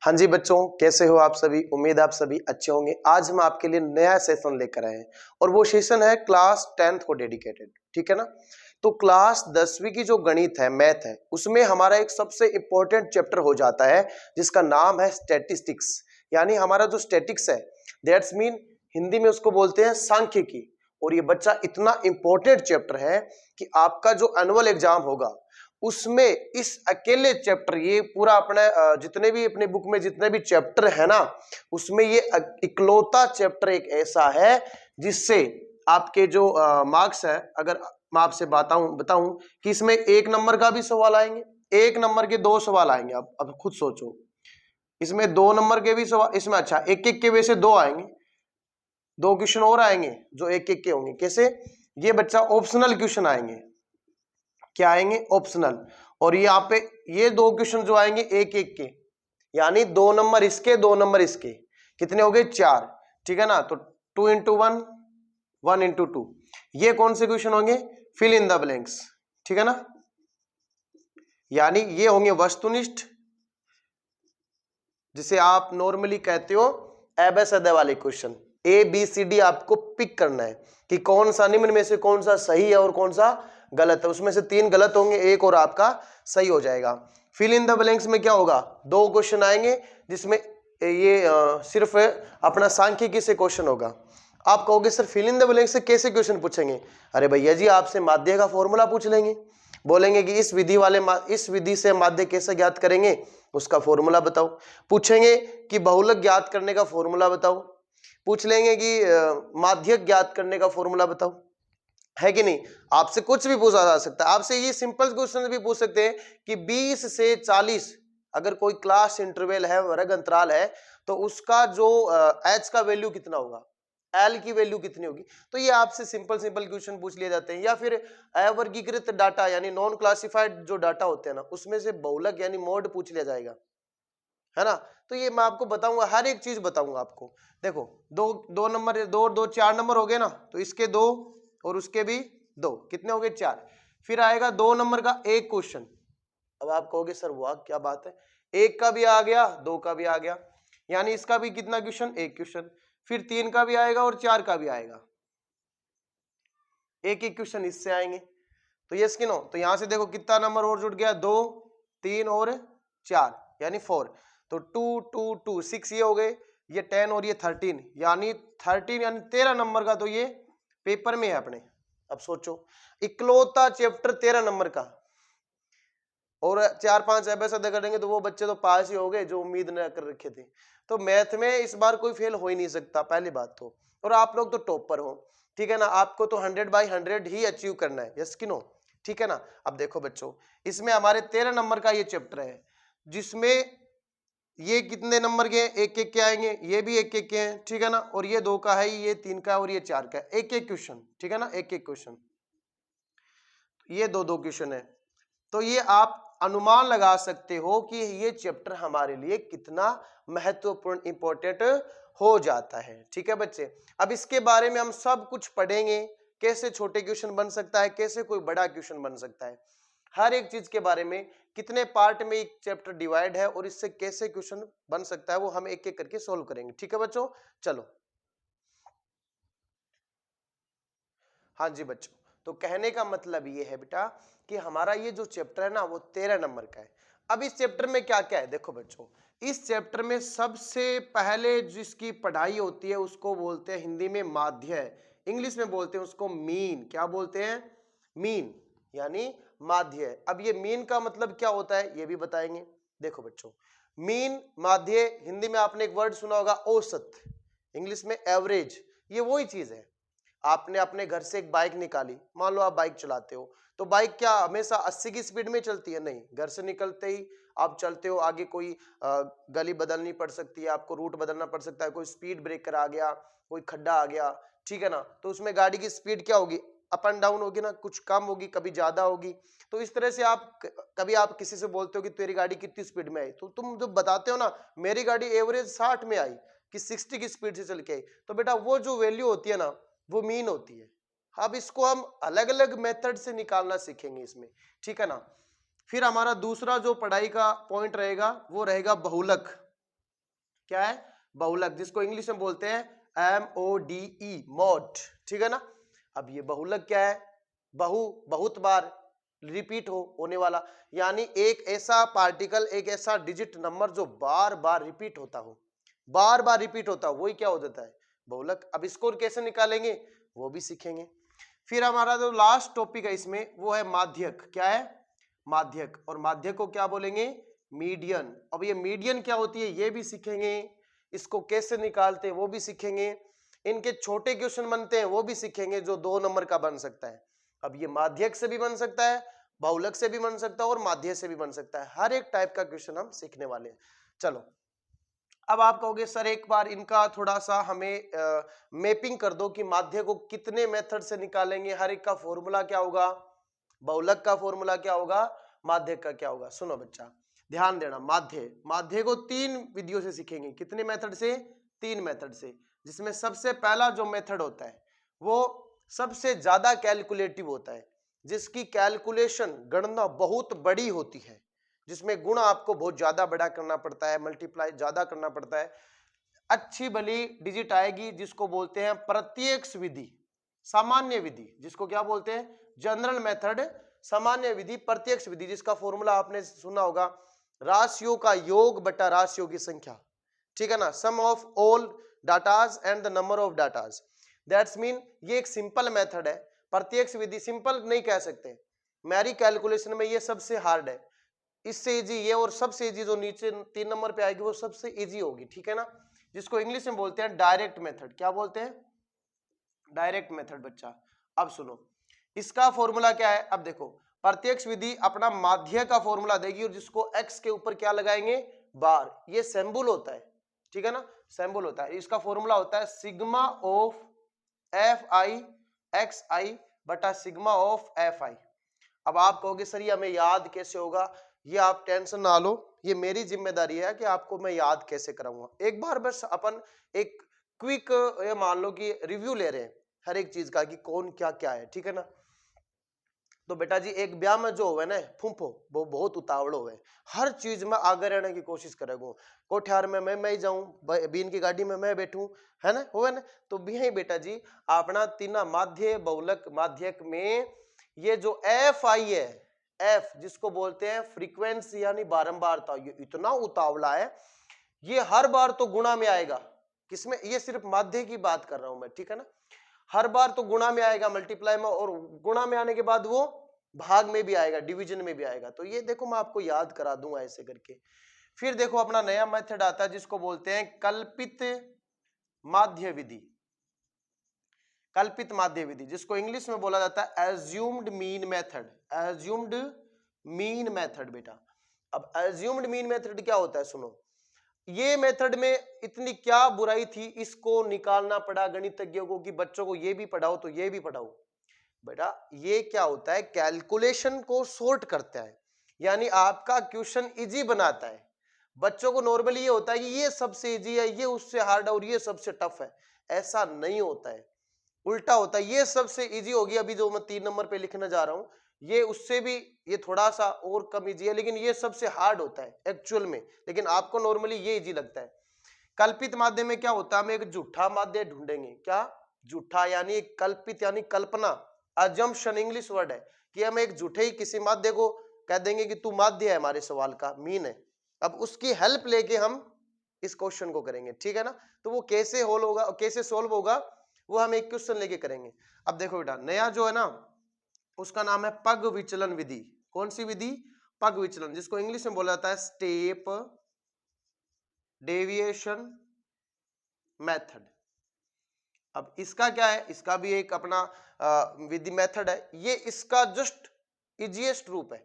हाँ जी बच्चों, कैसे हो आप सभी। उम्मीद आप सभी अच्छे होंगे। आज हम आपके लिए नया सेशन लेकर आए हैं और वो सेशन है क्लास 10th को डेडिकेटेड। ठीक है ना। तो क्लास 10वीं की जो गणित है, मैथ है, उसमें हमारा एक सबसे इंपॉर्टेंट चैप्टर हो जाता है जिसका नाम है स्टैटिस्टिक्स। यानी हमारा जो स्टैटिक्स है, दैट्स मीन हिंदी में उसको बोलते हैं सांख्यिकी। और ये बच्चा इतना इंपॉर्टेंट चैप्टर है कि आपका जो एनुअल एग्जाम होगा उसमें इस अकेले चैप्टर, ये पूरा अपने जितने भी अपने बुक में जितने भी चैप्टर है ना, उसमें ये इकलौता चैप्टर एक ऐसा है जिससे आपके जो मार्क्स है, अगर मैं आपसे बताऊं कि इसमें 1 नंबर का भी सवाल आएंगे, 1 नंबर के 2 सवाल आएंगे। अब खुद सोचो, इसमें 2 नंबर के भी सवाल, इसमें अच्छा एक एक के वैसे 2 आएंगे, 2 क्वेश्चन और आएंगे जो एक एक के होंगे। कैसे? ये बच्चा ऑप्शनल क्वेश्चन आएंगे। क्या आएंगे? ऑप्शनल। और यहाँ पे ये 2 क्वेश्चन जो आएंगे एक एक के, यानी 2 नंबर इसके 2 नंबर इसके, कितने हो गए? 4। ठीक है ना। तो 2 इंटू 1, 1 इंटू 2, ये कौन से क्वेश्चन होंगे? Fill in the blanks. ठीक है ना। यानी ये होंगे वस्तुनिष्ठ, जिसे आप नॉर्मली कहते हो एबेसडे वाले question. A B C D आपको पिक करना है कि कौन सा निम्न में से कौन सा सही है और कौन सा गलत है। उसमें से 3 गलत होंगे, एक और आपका सही हो जाएगा। फिल इन द ब्लैंक्स में क्या होगा? 2 क्वेश्चन आएंगे जिसमें ये सिर्फ अपना सांख्यिकी से क्वेश्चन होगा। आप कहोगे sir fill in the blanks से कैसे क्वेश्चन पूछेंगे? अरे भैया जी, आपसे माध्य का फॉर्मूला पूछ लेंगे। बोलेंगे कि इस विधि से माध्य कैसे ज्ञात करेंगे, उसका फॉर्मूला बताओ। पूछेंगे कि बहुलक ज्ञात करने का फॉर्मूला बताओ। पूछ लेंगे कि माध्यक ज्ञात करने का फॉर्मूला बताओ। है कि नहीं? आपसे कुछ भी पूछा जा सकता है। आपसे ये सिंपल क्वेश्चन भी पूछ सकते हैं कि 20 से 40 अगर कोई क्लास इंटरवल है, वर्ग अंतराल है, तो उसका जो एच का वैल्यू कितना होगा, एल की वैल्यू कितनी होगी। तो ये आपसे सिंपल क्वेश्चन पूछ लिए जाते हैं। या फिर अवर्गीकृत डाटा यानी नॉन क्लासिफाइड जो डाटा होते हैं ना, उसमें से बहुलक यानी मोड पूछ लिया जाएगा, है ना। तो ये मैं आपको बताऊंगा, हर एक चीज बताऊंगा आपको। देखो, दो नंबर, 2 4 नंबर हो गए ना, तो इसके 2 और उसके भी 2, कितने हो गए? 4। फिर आएगा 2 नंबर का एक क्वेश्चन। अब आप कहोगे सर वाह क्या बात है, 1 का भी आ गया, 2 का भी आ गया, यानी इसका भी कितना क्वेश्चन? 1 क्वेश्चन। फिर 3 का भी आएगा और 4 का भी आएगा, एक एक क्वेश्चन इससे आएंगे। तो यस कि नो? तो यहां से देखो कितना नंबर और जुड़ गया, 2 3 और 4 यानी 4। तो 2 2 2 6 ये हो गए, ये 10 और ये 13, यानी 13 यानी 13 नंबर का तो ये पेपर में है अपने। अब सोचो, इकलौता चैप्टर 13 नंबर का, और 4-5 एबेसड करेंगे तो वो बच्चे तो पास ही हो गए जो उम्मीद न कर रखे थे। तो मैथ में इस बार कोई फेल हो ही नहीं सकता, पहली बात तो। और आप लोग तो टॉपर हो, ठीक है ना। आपको तो 100/100 ही अचीव करना है, यस कि नो? ठीक है ना। अब देखो बच्चों, इसमें हमारे 13 नंबर का ये चैप्टर है, जिसमें ये कितने नंबर के? एक एक के आएंगे, ये भी एक एक के हैं, ठीक है ना। और ये 2 का है, ये 3 का और ये 4 का है, एक एक क्वेश्चन, ठीक है ना, एक एक क्वेश्चन। ये 2 क्वेश्चन है। तो ये आप अनुमान लगा सकते हो कि ये चैप्टर हमारे लिए कितना महत्वपूर्ण इंपॉर्टेंट हो जाता है। ठीक है बच्चे। अब इसके बारे में हम सब कुछ पढ़ेंगे, कैसे छोटे क्वेश्चन बन सकता है, कैसे कोई बड़ा क्वेश्चन बन सकता है, हर एक चीज के बारे में, कितने पार्ट में एक चैप्टर डिवाइड है और इससे कैसे क्वेश्चन बन सकता है, वो हम एक एक करके सोल्व करेंगे। ठीक है बच्चों, चलो। हाँ जी बच्चों, तो कहने का मतलब ये है बेटा कि हमारा ये जो चैप्टर है ना, वो 13 नंबर का है। अब इस चैप्टर में क्या क्या है? देखो बच्चों, इस चैप्टर में सबसे पहले जिसकी पढ़ाई होती है उसको बोलते हैं हिंदी में माध्य, इंग्लिश में बोलते हैं उसको मीन। क्या बोलते हैं? मीन, यानी माध्य। अब ये मीन का मतलब क्या होता है ये भी बताएंगे। देखो बच्चों, मीन, माध्य, हिंदी में आपने एक वर्ड सुना होगा औसत, इंग्लिश में एवरेज। ये वही चीज है। आपने अपने घर से एक बाइक निकाली, मान लो आप बाइक चलाते हो, तो बाइक क्या हमेशा 80 की स्पीड में चलती है? नहीं, घर से निकलते ही आप चलते हो, आगे कोई गली बदलनी पड़ सकती है, आपको रूट बदलना पड़ सकता है, कोई स्पीड ब्रेकर आ गया, कोई खड्डा आ गया, ठीक है ना। तो उसमें गाड़ी की स्पीड क्या होगी? अप एंड डाउन होगी ना, कुछ कम होगी, कभी ज्यादा होगी। तो इस तरह से आप कभी आप किसी से बोलते हो कि तेरी गाड़ी कितनी स्पीड में आई, तो तुम जब बताते हो ना मेरी गाड़ी एवरेज 60 में आई, कि 60 की स्पीड से चल के आई, तो बेटा वो जो वैल्यू होती है ना, वो मीन होती है। अब इसको हम अलग अलग मेथड से निकालना सीखेंगे इसमें, ठीक है ना। फिर हमारा दूसरा जो पढ़ाई का पॉइंट रहेगा वो रहेगा बहुलक। क्या है? बहुलक, जिसको इंग्लिश में बोलते हैं MODE, मोड, ठीक है ना। अब ये बहुलक क्या है? बहुत बार रिपीट होने वाला, यानी एक ऐसा पार्टिकल, एक ऐसा डिजिट नंबर जो बार बार रिपीट होता हो, बार बार रिपीट होता हो, वही क्या हो जाता है? बहुलक। अब इसको कैसे निकालेंगे वो भी सीखेंगे। फिर हमारा जो लास्ट टॉपिक है इसमें वो है माध्यक। क्या है? माध्यक। और माध्यक को क्या बोलेंगे? मीडियन। अब ये मीडियन क्या होती है ये भी सीखेंगे, इसको कैसे निकालते हैं वो भी सीखेंगे, इनके छोटे क्वेश्चन बनते हैं वो भी सीखेंगे जो 2 नंबर का बन सकता है। अब ये माध्यक से भी बन सकता है, बहुलक से भी बन सकता है और माध्य से भी बन सकता है। हर एक टाइप का क्वेश्चन हम सीखने वाले हैं। चलो, अब आप कहोगे सर एक बार इनका थोड़ा सा हमें मैपिंग कर दो कि माध्य को कितने मेथड से निकालेंगे, हर एक का फॉर्मूला क्या होगा, बहुलक का फॉर्मूला क्या होगा, माध्य का क्या होगा। सुनो बच्चा, ध्यान देना, माध्य को 3 विधियों से सीखेंगे। कितने मेथड से? 3 मेथड से, जिसमें सबसे पहला जो मेथड होता है वो सबसे ज्यादा कैलकुलेटिव होता है, जिसकी कैलकुलेशन गणना बहुत बड़ी होती है, जिसमें गुणा आपको बहुत ज्यादा बड़ा करना पड़ता है, मल्टीप्लाई ज्यादा करना पड़ता है। अच्छी भली डिजिट आएगी जिसको बोलते हैं प्रत्यक्ष विधि, सामान्य विधि, जिसको क्या बोलते हैं? जनरल मेथड, सामान्य विधि, प्रत्यक्ष विधि, जिसका फॉर्मूला आपने सुना होगा, राशियों का योग बटा राशियों की संख्या, ठीक है ना, sum of all datas and the number of datas. That's mean ये एक सिंपल मेथड है। प्रत्यक्ष विधि सिंपल नहीं कह सकते, मेरी कैलकुलेशन में ये सबसे हार्ड है, इससे इजी ये, और सबसे इजी जो नीचे 3 नंबर पे आएगी वो सबसे इजी होगी, ठीक है ना, जिसको इंग्लिश में बोलते हैं डायरेक्ट मेथड। क्या बोलते हैं? Direct method. बच्चा अब सुनो, इसका फॉर्मूला क्या है? अब देखो, प्रत्यक्ष विधि अपना माध्य का फॉर्मूला देगी और जिसको x के ऊपर क्या लगाएंगे? बार। ये सिंबल होता है, ठीक है ना, सिंबल होता है। इसका फॉर्मूला होता है सिग्मा ऑफ fi xi बटा सिग्मा ऑफ fi। अब आप कहोगे सर ये हमें याद कैसे होगा? ये आप टेंशन ना लो, ये मेरी जिम्मेदारी है कि आपको मैं याद कैसे कराऊंगा। एक बार बस अपन एक क्विक ये मान लो कि रिव्यू ले रहे हैं हर एक चीज का कि कौन क्या क्या है, ठीक है ना। तो बेटा जी एक ब्याह में जो हुए ना फूफो, वो बहुत उतावड़ो है, हर चीज में आगे रहने की कोशिश करेगो। कोठियार में मैं ही जाऊं, बीन की गाड़ी में मैं बैठूं, है ना, हुए ना। तो भी है बेटा जी अपना तीना माध्य बहुलक माध्यक में ये जो एफ आई है, एफ जिसको बोलते हैं फ्रीक्वेंसी यानी बारंबारता, ये इतना उतावला है, ये हर बार तो गुणा में आएगा। किसमें? ये सिर्फ माध्य की बात कर रहा हूं मैं, ठीक है ना। हर बार तो गुणा में आएगा, मल्टीप्लाई में, और गुणा में आने के बाद वो भाग में भी आएगा, डिवीजन में भी आएगा। तो ये देखो मैं आपको याद करा दूंगा ऐसे करके। फिर देखो अपना नया मेथड आता है जिसको बोलते हैं कल्पित माध्य विधि। कल्पित माध्य विधि, जिसको इंग्लिश में बोला जाता है assumed mean method. Assumed mean method बेटा। अब एज्यूम्ड मीन मेथड क्या होता है? सुनो, ये मेथड में इतनी क्या बुराई थी, इसको निकालना पड़ा गणितज्ञों को कि बच्चों को ये भी पढ़ाओ तो ये भी पढ़ाओ। बेटा ये क्या होता है? कैलकुलेशन को शॉर्ट करता है, यानी आपका क्वेश्चन इजी बनाता है। बच्चों को नॉर्मली ये होता है कि ये सबसे इजी है, ये उससे हार्ड है और ये सबसे टफ है। ऐसा नहीं होता है, उल्टा होता है। ये सबसे इजी होगी, अभी जो मैं 3 नंबर पे लिखने जा रहा हूं, ये उससे भी ये थोड़ा सा और कम इजी है, लेकिन ये सबसे हार्ड होता है एक्चुअल में, लेकिन आपको नॉर्मली ये इजी लगता है। कल्पित माध्य में क्या होता है? हम एक झूठा माध्य ढूंढेंगे। क्या? झूठा यानी कल्पित यानी कल्पना, अजम्पशन इंग्लिश वर्ड है, कि हम एक झूठे ही किसी माध्य को कह देंगे कि तू माध्य है, हमारे सवाल का मीन है। अब उसकी हेल्प लेके हम इस क्वेश्चन को करेंगे, ठीक है ना। तो वो कैसे होल होगा, कैसे सोल्व होगा, वो हम एक क्वेश्चन लेके करेंगे। अब देखो बेटा नया जो है ना उसका नाम है पग विचलन विधि। कौन सी विधि? पग विचलन, जिसको इंग्लिश में बोला जाता है स्टेप डेविएशन मेथड। अब इसका क्या है? इसका भी एक अपना विधि मेथड है। ये इसका जस्ट इजीएस्ट रूप है,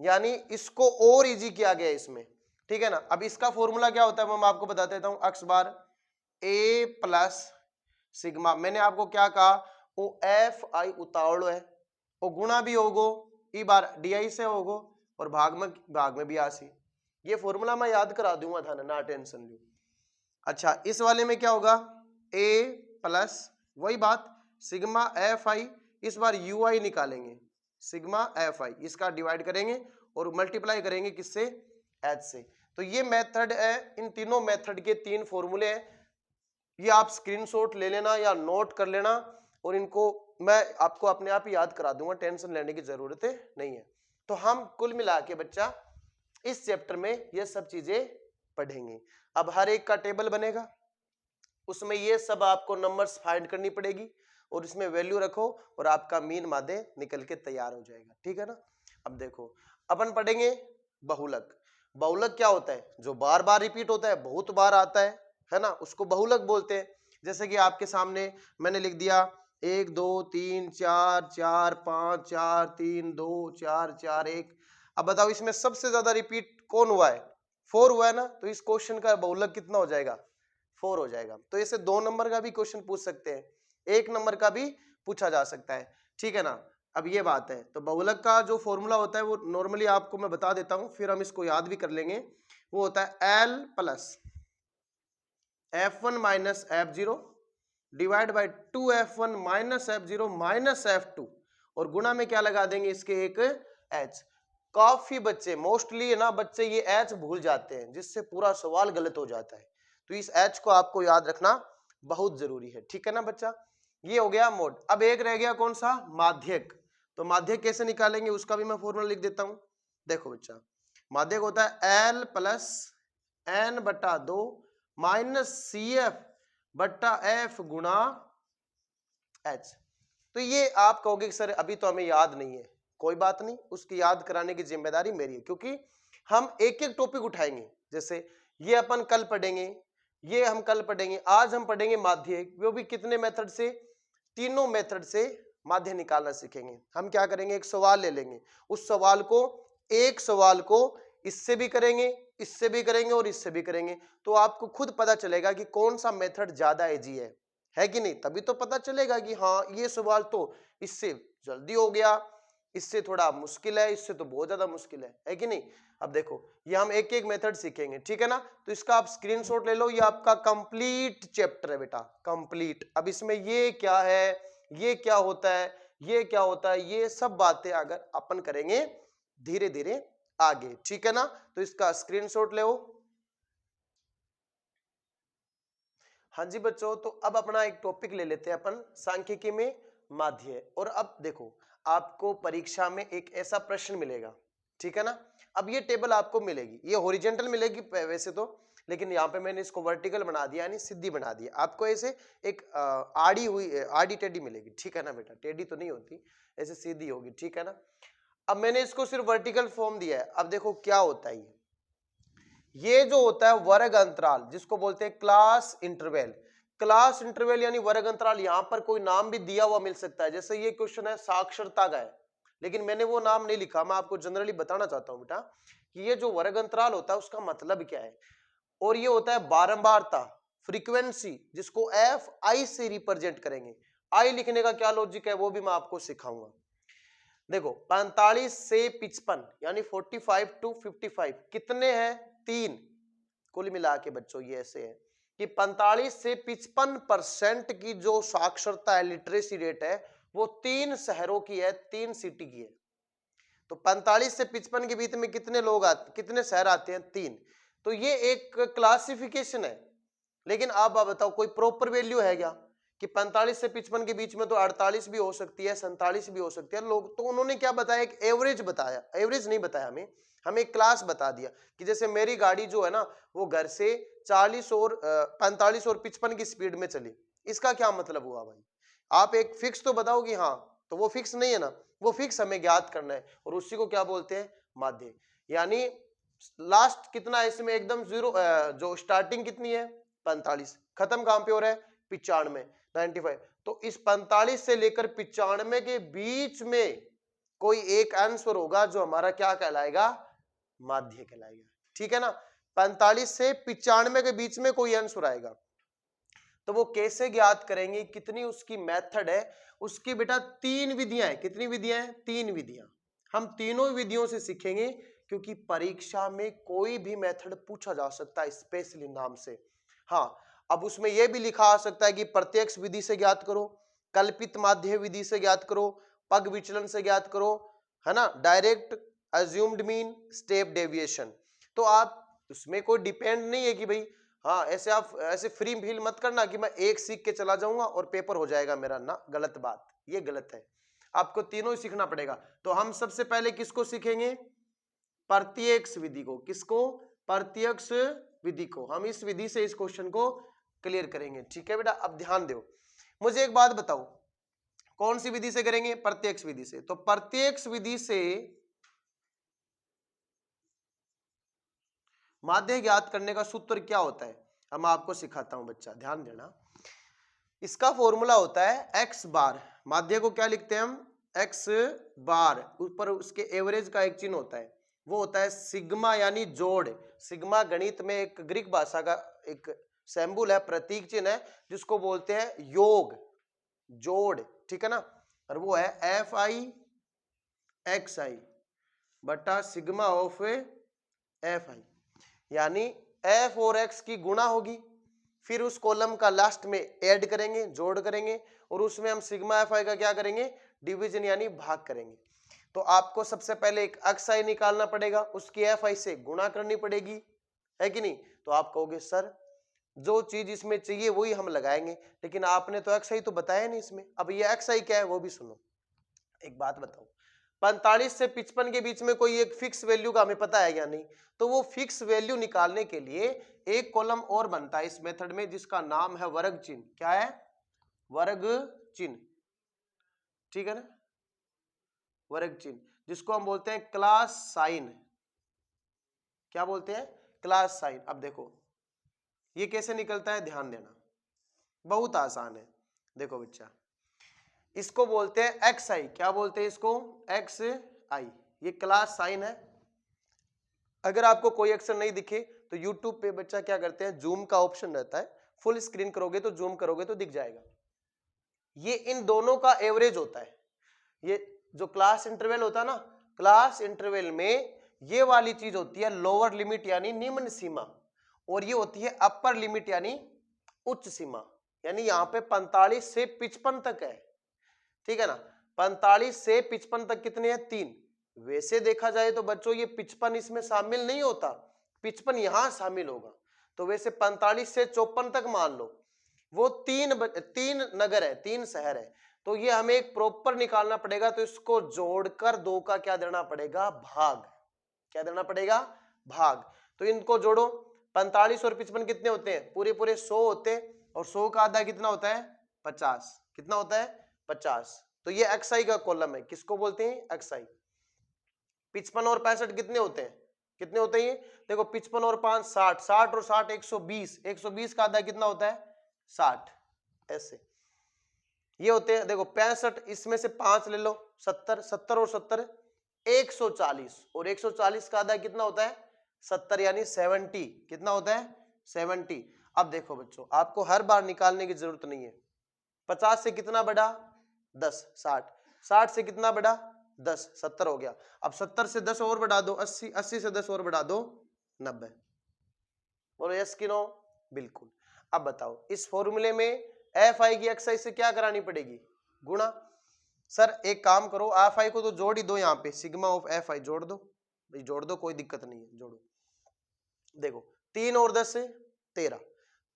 यानी इसको और इजी किया गया है इसमें, ठीक है ना। अब इसका फॉर्मूला क्या होता है मैं आपको बता देता हूं, एक्स बार ए प्लस सिग्मा। मैंने आपको क्या कहा? वो एफ आई उतावड़ो है, वो गुणा भी होगो ई बार डी आई से होगो और भाग में भी आसी। ये फॉर्मूला मैं याद करा दूंगा था ना टेंशन लो। अच्छा इस वाले में क्या होगा? ए प्लस वही बात सिग्मा एफ आई, इस बार यू आई निकालेंगे, सिग्मा एफ आई, इसका डिवाइड करेंगे और मल्टीप्लाई करेंगे किससे? एच से। तो ये मेथड है, इन तीनों मेथड के 3 फॉर्मूले हैं, ये आप स्क्रीनशॉट ले लेना या नोट कर लेना और इनको मैं आपको अपने आप ही याद करा दूंगा, टेंशन लेने की जरूरत नहीं है। तो हम कुल मिला के बच्चा इस चैप्टर में ये सब चीजें पढ़ेंगे। अब हर एक का टेबल बनेगा, उसमें ये सब आपको नंबर्स फाइंड करनी पड़ेगी और इसमें वैल्यू रखो और आपका मीन मादे निकल के तैयार हो जाएगा, ठीक है ना। अब देखो अपन पढ़ेंगे बहुलक। बहुलक क्या होता है? जो बार बार रिपीट होता है, बहुत बार आता है ना, उसको बहुलक बोलते हैं। जैसे कि आपके सामने मैंने लिख दिया 1 2 3 4 4 5 4 3 2 4 4 1। अब बताओ इसमें सबसे ज्यादा रिपीट कौन हुआ है? 4 हुआ है ना, तो इस क्वेश्चन का बहुलक कितना हो जाएगा? 4 हो जाएगा। तो ऐसे 2 नंबर का भी क्वेश्चन पूछ सकते हैं, 1 नंबर का भी पूछा जा सकता है, ठीक है ना। अब ये बात है, तो बहुलक का जो फॉर्मूला होता है वो नॉर्मली आपको मैं बता देता हूं, फिर हम इसको याद भी कर लेंगे। वो होता है L plus F1 minus F0 divide by 2F1 minus F0 minus F2 और गुणा में क्या लगा देंगे इसके एक H। काफी बच्चे मोस्टली है ना बच्चे ये H भूल जाते हैं, जिससे पूरा सवाल गलत हो जाता है। तो इस H को आपको याद रखना बहुत जरूरी है, ठीक है ना बच्चा। ये हो गया मोड। अब एक रह गया कौन सा? माध्यक। तो माध्यक कैसे निकालेंगे उसका भी मैं फॉर्मूला लिख देता हूं। देखो बच्चा, माध्यक होता है L प्लस N बटा 2 माइनस CF बट्टा F गुणा H। तो ये आप कहोगे कि सर अभी तो हमें याद नहीं है, कोई बात नहीं, उसकी याद कराने की जिम्मेदारी मेरी है, क्योंकि हम एक एक टॉपिक उठाएंगे। जैसे ये अपन कल पढ़ेंगे, ये हम कल पढ़ेंगे, आज हम पढ़ेंगे माध्यक, वो भी कितने मेथड से? तीनों मेथड से माध्य निकालना सीखेंगे। हम क्या करेंगे, एक सवाल ले लेंगे, उस सवाल को एक सवाल को इससे भी करेंगे, इससे भी करेंगे और इससे भी करेंगे, तो आपको खुद पता चलेगा कि कौन सा मेथड ज्यादा इजी है कि नहीं। तभी तो पता चलेगा कि हाँ ये सवाल तो इससे जल्दी हो गया, इससे थोड़ा मुश्किल है, इससे तो बहुत ज्यादा मुश्किल है कि नहीं। अब देखो ये हम एक एक मेथड सीखेंगे, ठीक है ना। तो इसका आप स्क्रीनशॉट ले लो, ये आपका कंप्लीट चैप्टर है बेटा, कंप्लीट। अब इसमें ये क्या है, ये क्या होता है, ये क्या होता है, ये सब बातें अगर अपन करेंगे धीरे धीरे आगे, ठीक है ना। तो इसका स्क्रीनशॉट ले। हाँ जी बच्चों, तो अब अपना एक टॉपिक ले लेते हैं अपन सांख्यिकी में माध्य। और अब देखो आपको परीक्षा में एक ऐसा प्रश्न मिलेगा, ठीक है ना। अब ये टेबल आपको मिलेगी, ये हॉरिजॉन्टल मिलेगी वैसे तो, लेकिन यहाँ पे मैंने इसको वर्टिकल बना दिया, यानी सीधी बना दिया। आपको ऐसे एक आड़ी हुई आड़ी टेढ़ी मिलेगी, ठीक है ना बेटा, टेढ़ी तो नहीं होती, ऐसे सीधी होगी, ठीक है ना। अब मैंने इसको सिर्फ वर्टिकल फॉर्म दिया है। अब देखो क्या होता है, ये जो होता है वर्ग अंतराल, जिसको बोलते हैं क्लास इंटरवल। क्लास इंटरवल यानी वर्ग अंतराल, यहां पर कोई नाम भी दिया हुआ मिल सकता है। जैसे ये क्वेश्चन है साक्षरता का है, लेकिन मैंने वो नाम नहीं लिखा, मैं आपको जनरली बताना चाहता हूं बेटा कि ये जो वर्ग अंतराल होता है उसका मतलब क्या है। और ये होता है बारंबारता, फ्रीक्वेंसी, जिसको FI से रिप्रेजेंट करेंगे। आई लिखने का क्या लॉजिक है वो भी मैं आपको सिखाऊंगा। देखो 45 से 55 यानी 45 टू 55 कितने हैं? 3। कुल मिला के बच्चों ये ऐसे है कि 45 से 55% की जो साक्षरता है, लिटरेसी रेट है, वो 3 शहरों की है, 3 सिटी की है। तो 45 से 55 के बीच में कितने लोग आते, कितने शहर आते हैं? 3। तो ये एक क्लासिफिकेशन है, लेकिन आप बताओ कोई प्रॉपर वैल्यू है क्या कि 45 से 55 के बीच में तो 48 भी हो सकती है, 47 भी हो सकती है लोग। तो उन्होंने क्या बताया, एक एवरेज बताया, एवरेज नहीं बताया हमें एक क्लास बता दिया कि जैसे मेरी गाड़ी जो है ना वो घर से 40 और 45 और 55 की स्पीड में चली। इसका क्या मतलब हुआ भाई? आप एक फिक्स तो बताओ कि हाँ, तो वो फिक्स नहीं है ना, वो फिक्स हमें ज्ञात करना है और उसी को क्या बोलते हैं? माध्य। यानी लास्ट कितना है इसमें? एकदम जीरो, जो स्टार्टिंग कितनी है? 45, खत्म कहां पे हो रहा है? 95, 95। तो इस 45 से लेकर 95 के बीच में कोई एक आंसर होगा जो हमारा क्या कहलाएगा? माध्य कहलाएगा, ठीक है ना। 45 से 95 के बीच में कोई आंसर आएगा, तो वो कैसे ज्ञात करेंगे, कितनी उसकी मेथड है? उसकी बेटा 3 विधियां हैं। कितनी विधियां हैं? 3 विधियां। हम तीनों विधियों से सीखेंगे, क्योंकि परीक्षा में कोई भी मेथड पूछा जा सकता है स्पेशली नाम से। हाँ, अब उसमें यह भी लिखा आ सकता है कि प्रत्यक्ष विधि से ज्ञात करो, कल्पित माध्य विधि से ज्ञात करो, पग विचलन से ज्ञात करो, है ना, direct, assumed mean, step deviation. तो आप उसमें कोई डिपेंड नहीं है कि भाई हाँ ऐसे आप ऐसे फ्री फील मत करना कि मैं एक सीख के चला जाऊंगा और पेपर हो जाएगा मेरा, ना, गलत बात, ये गलत है। आपको तीनों ही सीखना पड़ेगा। तो हम सबसे पहले किसको सीखेंगे? प्रत्यक्ष विधि को। किसको? प्रत्यक्ष विधि को। हम इस विधि से इस क्वेश्चन को क्लियर करेंगे। ठीक है बेटा, अब ध्यान दो। मुझे एक बात बताओ, कौन सी विधि से करेंगे? प्रत्यक्ष विधि से। तो प्रत्यक्ष विधि से माध्य ज्ञात करने का सूत्र क्या होता है? अब मैं आपको सिखाता हूं बच्चा, ध्यान देना। इसका फॉर्मूला होता है x बार। माध्य को क्या लिखते हैं हम? x बार, ऊपर उसके एवरेज का एक चिन्ह होता है, वो होता है सिग्मा यानी जोड़। सिग्मा गणित में एक ग्रीक भाषा का एक सिंबल है, प्रतीक चिन्ह है, जिसको बोलते हैं योग, जोड़। ठीक है ना? और वो है एफ आई एक्स आई बटा सिग्मा ऑफ एफ आई, यानी एफ और एक्स की गुणा होगी, फिर उस कॉलम का लास्ट में ऐड करेंगे, जोड़ करेंगे, और उसमें हम सिग्मा एफ आई का क्या करेंगे? डिवीजन यानी भाग करेंगे। तो आपको सबसे पहले एक एक्स आई निकालना पड़ेगा, उसकी एफ आई से गुणा करनी पड़ेगी, है कि नहीं? तो आप कहोगे सर जो चीज इसमें चाहिए वही हम लगाएंगे, लेकिन आपने तो एक्स आई तो बताया नहीं इसमें। अब ये एक्स आई क्या है वो भी सुनो। एक बात बताओ, 45 से 55 के बीच में कोई एक फिक्स वैल्यू का हमें पता है या नहीं? तो वो फिक्स वैल्यू निकालने के लिए एक कॉलम और बनता है इस मेथड में, जिसका नाम है वर्ग चिन्ह। क्या है? वर्ग चिन्ह। ठीक है ना? वर्ग चिन्ह, जिसको हम बोलते हैं क्लास साइन। क्या बोलते हैं? Class sign. अब देखो ये कैसे निकलता है, ध्यान देना, बहुत आसान है। देखो बच्चा, इसको बोलते हैं एक्स आई। क्या बोलते हैं इसको? एक्स आई। ये क्लास साइन है। अगर आपको कोई अक्षर नहीं दिखे तो यूट्यूब पे बच्चा क्या करते हैं, जूम का ऑप्शन रहता है, फुल स्क्रीन करोगे तो जूम करोगे तो दिख जाएगा। ये इन दोनों का एवरेज होता है। ये जो क्लास इंटरवल होता है ना, क्लास इंटरवल में ये वाली चीज होती है लोअर लिमिट यानी निम्न सीमा, और ये होती है अपर लिमिट यानी उच्च सीमा। यानी यहाँ पे 45 से 55 तक है। ठीक है ना? 45 से 55 तक कितने हैं? 3। वैसे देखा जाए तो बच्चों ये 55 इसमें शामिल नहीं होता, 55 यहां शामिल होगा। तो वैसे 45 से 54 तक मान लो वो तीन नगर है, 3 शहर है। तो ये हमें एक प्रॉपर निकालना पड़ेगा, तो इसको जोड़कर 2 का क्या देना पड़ेगा? भाग। क्या देना पड़ेगा? भाग। तो इनको जोड़ो, 45 और 55 कितने होते हैं? पूरे पूरे 100 होते हैं, और 100 का आधा कितना होता है? 50। कितना होता है? 50। तो ये एक्स आई का कॉलम है, किसको बोलते हैं? एक्स आई। 55 और 65 कितने होते हैं? कितने होते हैं? देखो 55 और 5 60, 60 और 60 120, 120 का आधा कितना होता है? 60। ऐसे ये होते हैं। देखो 65, इसमें से 5 ले लो, 70, 70 और 70 140, और 140 का आधा कितना होता है? 70 यानी 70। कितना होता है? 70। अब देखो बच्चों, आपको हर बार निकालने की जरूरत नहीं है। 50 से कितना बड़ा? 10, 60। 60 से कितना बड़ा? 10, 70 हो गया। अब 70 से 10 और बढ़ा दो 80, 80 से 10 और बढ़ा दो 90। बोलो यस कि नो? बिल्कुल। अब बताओ इस फॉर्मूले में एफ आई की एक्स आई से क्या करानी पड़ेगी? गुणा। सर एक काम करो, एफ आई को तो जोड़ ही दो, यहाँ पे सिग्मा ऑफ एफ आई जोड़ दो, जोड़ दो, कोई दिक्कत नहीं है, जोड़ो। देखो 3 और 10 है 13,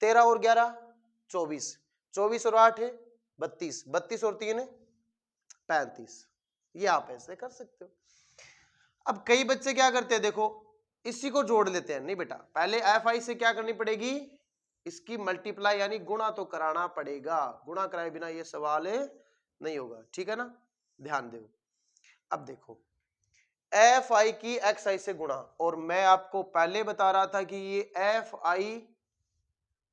13 और 11 24, 24 और 8 है 32, 32 और 3 है 35। ये आप ऐसे कर सकते हो। अब कई बच्चे क्या करते हैं, देखो इसी को जोड़ लेते हैं। नहीं बेटा, पहले एफ आई से क्या करनी पड़ेगी? इसकी मल्टीप्लाई यानी गुणा तो कराना पड़ेगा, गुणा कराए बिना ये सवाल नहीं होगा। ठीक है ना? ध्यान दो। अब देखो एफ आई की एक्स आई से गुणा, और मैं आपको पहले बता रहा था कि ये एफ आई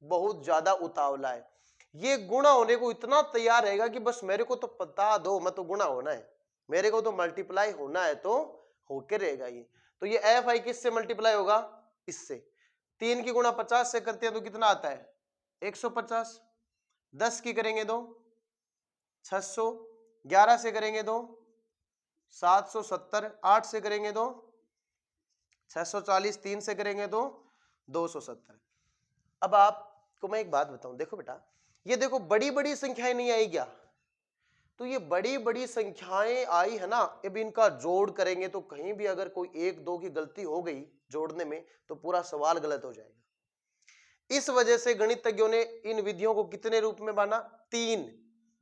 बहुत ज्यादा उतावला है। ये गुणा होने को इतना तैयार रहेगा कि बस मेरे को तो बता दो, मैं तो गुणा होना है, मेरे को तो मल्टीप्लाई होना है, तो होके रहेगा ये। तो ये एफ आई किससे मल्टीप्लाई होगा? इससे। 3 की गुणा 50 से करते हैं तो कितना आता है? 150। 10 की करेंगे तो 600, 11 से करेंगे तो 770, 8 से करेंगे तो 640, 3 से करेंगे तो 270। अब आपको मैं एक बात बताऊं, देखो बेटा, ये देखो बड़ी बड़ी संख्याएं नहीं आई क्या? तो ये बड़ी बड़ी संख्याएं आई है ना, अब इनका जोड़ करेंगे तो कहीं भी अगर कोई एक दो की गलती हो गई जोड़ने में तो पूरा सवाल गलत हो जाएगा। इस वजह से गणितज्ञों ने इन विधियों को कितने रूप में माना? 3,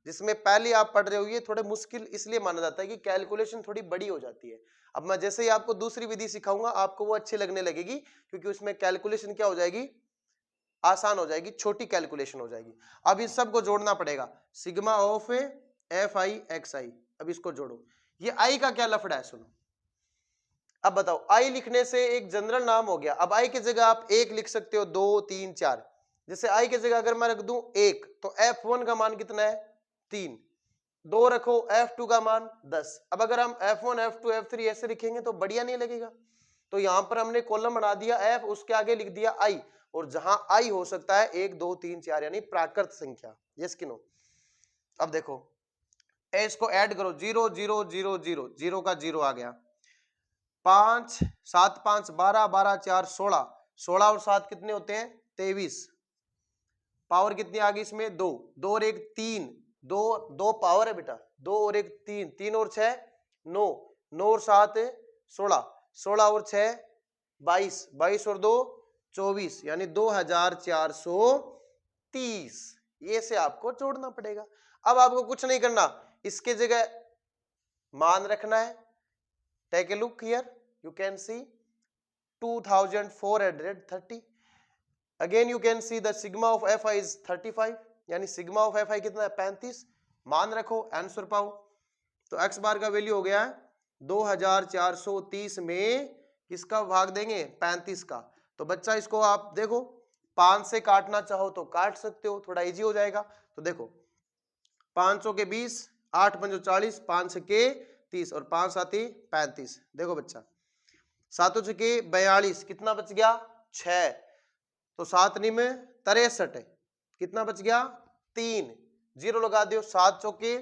जिसमें पहली आप पढ़ रहे हो ये थोड़े मुश्किल इसलिए माना जाता है कि कैलकुलेशन थोड़ी बड़ी हो जाती है। अब मैं जैसे ही आपको दूसरी विधि सिखाऊंगा आपको वो अच्छी लगने लगेगी, क्योंकि उसमें कैलकुलेशन क्या हो जाएगी? आसान हो जाएगी, छोटी कैलकुलेशन हो जाएगी। अब इस सब को जोड़ना पड़ेगा, sigma of F I X I. अब इसको जोड़ो, ये आई का क्या लफड़ा है सुनो। अब बताओ, आई लिखने से एक जनरल नाम हो गया, अब आई की जगह आप 1 लिख सकते हो, 2 3 4। जैसे आई की जगह अगर मैं रख दूं 1 तो F1 का मान कितना है? 3। 2 रखो, F2 का मान 10। अब अगर हम F1 F2 F3 ऐसे लिखेंगे तो बढ़िया नहीं लगेगा। तो यहां पर हमने कॉलम बना दिया F, उसके आगे लिख दिया आई, और जहां आई हो सकता है 1 2 3 4 यानी प्राकृत संख्या। यस कि नो? अब देखो इसको ऐड करो, 0 0 0 0, 0 का 0 आ गया, 5 7 5 12 12 4 16, 16 और 7 कितने होते हैं? 23। पावर कितनी आ गई इसमें? 2, 2 और 1 3, 2 2 पावर है बेटा, 2 और 1 3, 3 और 6 9, 9 और 7 16, 16 और 6 22, 22 और 2 24, यानी 2430। ये से आपको जोड़ना पड़ेगा। अब आपको कुछ नहीं करना, इसके जगह मान रखना है। Take a look here, you can see 2430। Again you can see the sigma of F I is 35, यानी सिग्मा ऑफ एफ आई कितना है? 35। मान रखो, आंसर पाओ। तो एक्स बार का वैल्यू हो गया है 2430 में किसका भाग देंगे? 35 का। तो बच्चा इसको आप देखो, 5 से काटना चाहो तो काट सकते हो, थोड़ा इजी हो जाएगा। तो देखो 500 के 20, 8 पंजो 40, 5 के 30 और 5 साथी 35। देखो बच्चा 7 के 42, कितना बच गया? 6। तो 7 नी में 63, कितना बच गया? 3, 0 लगा दो। 7 चौके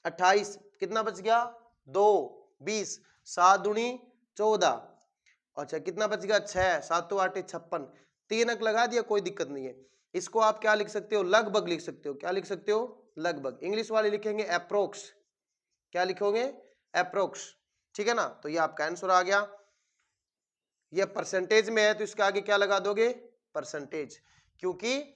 28, कितना बच गया? 2, 20, 7 दूनी 14। अच्छा कितना बच गया? 6, 7 तो 8 56, 3 अंक लगा दिया, कोई दिक्कत नहीं है। इसको आप क्या लिख सकते हो? लगभग लिख सकते हो। क्या लिख सकते हो? लगभग। इंग्लिश वाले लिखेंगे अप्रोक्स। क्या लिखोगे? अप्रोक्स। ठीक है ना? तो ये आपका आंसर आ गया। ये परसेंटेज में है तो इसके आगे क्या लगा दोगे? परसेंटेज, क्योंकि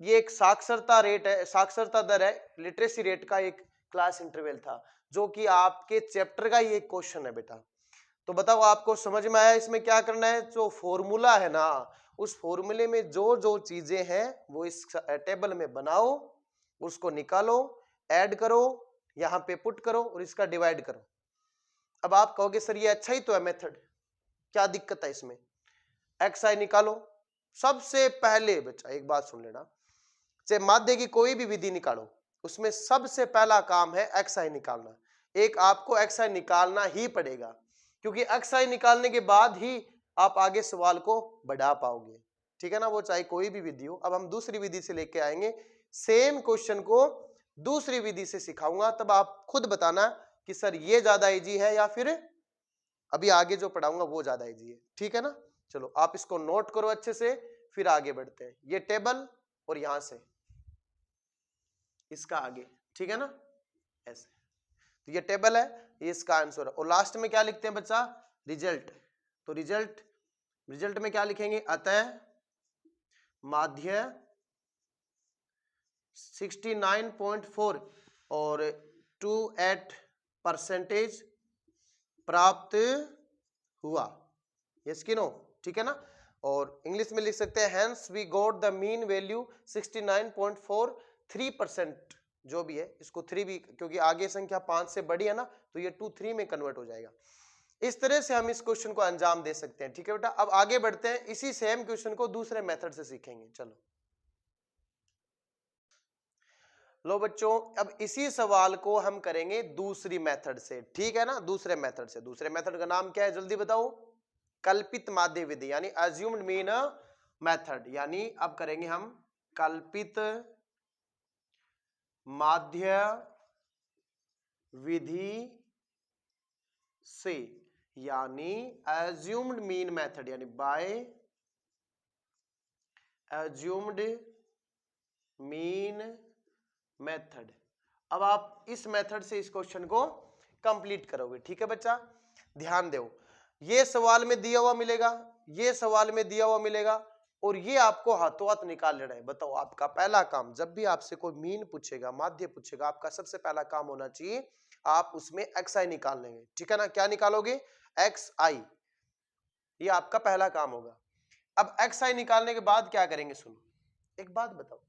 ये एक साक्षरता रेट है, साक्षरता दर है, लिटरेसी रेट का एक क्लास इंटरवल था, जो कि आपके चैप्टर का ही एक क्वेश्चन है बेटा। तो बताओ आपको समझ में आया इसमें क्या करना है? जो फॉर्मूला है ना, उस फॉर्मूले में जो जो चीजें हैं वो इस टेबल में बनाओ, उसको निकालो, ऐड करो, यहां पे पुट करो और इसका डिवाइड करो। अब आप कहोगे सर ये अच्छा ही तो है मेथड, क्या दिक्कत है इसमें? एक्स आई निकालो। सबसे पहले बच्चा एक बात सुन लेना, चाहे माध्य की कोई भी विधि निकालो, उसमें सबसे पहला काम है एक्स आई निकालना। एक आपको एक्स आई निकालना ही पड़ेगा, क्योंकि एक्स आई निकालने के बाद ही आप आगे सवाल को बढ़ा पाओगे। ठीक है ना? वो चाहे कोई भी विधि हो। अब हम दूसरी विधि से लेके आएंगे, सेम क्वेश्चन को दूसरी विधि से सिखाऊंगा, तब आप खुद बताना कि सर ये ज्यादा इजी है या फिर अभी आगे जो पढ़ाऊंगा वो ज्यादा इजी है। ठीक है ना? चलो आप इसको नोट करो अच्छे से, फिर आगे बढ़ते हैं। ये टेबल और यहां से इसका आगे, ठीक है ना? ऐसे तो ये टेबल है, ये इसका आंसर है। और लास्ट में क्या लिखते हैं बच्चा? रिजल्ट। तो रिजल्ट में क्या लिखेंगे? अतः माध्य 69.4 और 28% प्राप्त हुआ। यस कि नो? ठीक है ना? और इंग्लिश में लिख सकते हैं hence we got the mean value 69.43%। जो भी है इसको 3 भी, क्योंकि आगे संख्या 5 से बड़ी है ना, तो ये 2 3 में कन्वर्ट हो जाएगा। इस तरह से हम इस क्वेश्चन को अंजाम दे सकते हैं। ठीक है बेटा? अब आगे बढ़ते हैं, इसी सेम क्वेश्चन को दूसरे मेथड से सीखेंगे। चलो लो बच्चों, अब इसी सवाल को हम करेंगे दूसरी मेथड से। ठीक है ना? दूसरे मेथड से। दूसरे मेथड का नाम क्या है जल्दी बताओ? कल्पित माध्य विधि, यानी अज्यूम्ड मीन मेथड। यानी अब करेंगे हम कल्पित माध्य विधि से, यानी अज्यूम्ड मीन मेथड, यानी बाय अज्यूम्ड मीन मेथड। अब आप इस मेथड से इस क्वेश्चन को कंप्लीट करोगे। ठीक है बच्चा, ध्यान दो, ये सवाल में दिया हुआ मिलेगा, ये सवाल में दिया हुआ मिलेगा, और ये आपको हाथों हाथ निकाल लेना है। बताओ, आपका पहला काम, जब भी आपसे कोई मीन पूछेगा, माध्य पूछेगा, आपका सबसे पहला काम होना चाहिए आप उसमें एक्स आई निकाल लेंगे। ठीक है ना, क्या निकालोगे? एक्स आई, ये आपका पहला काम होगा। अब एक्स आई निकालने के बाद क्या करेंगे? सुनो, एक बात बताओ,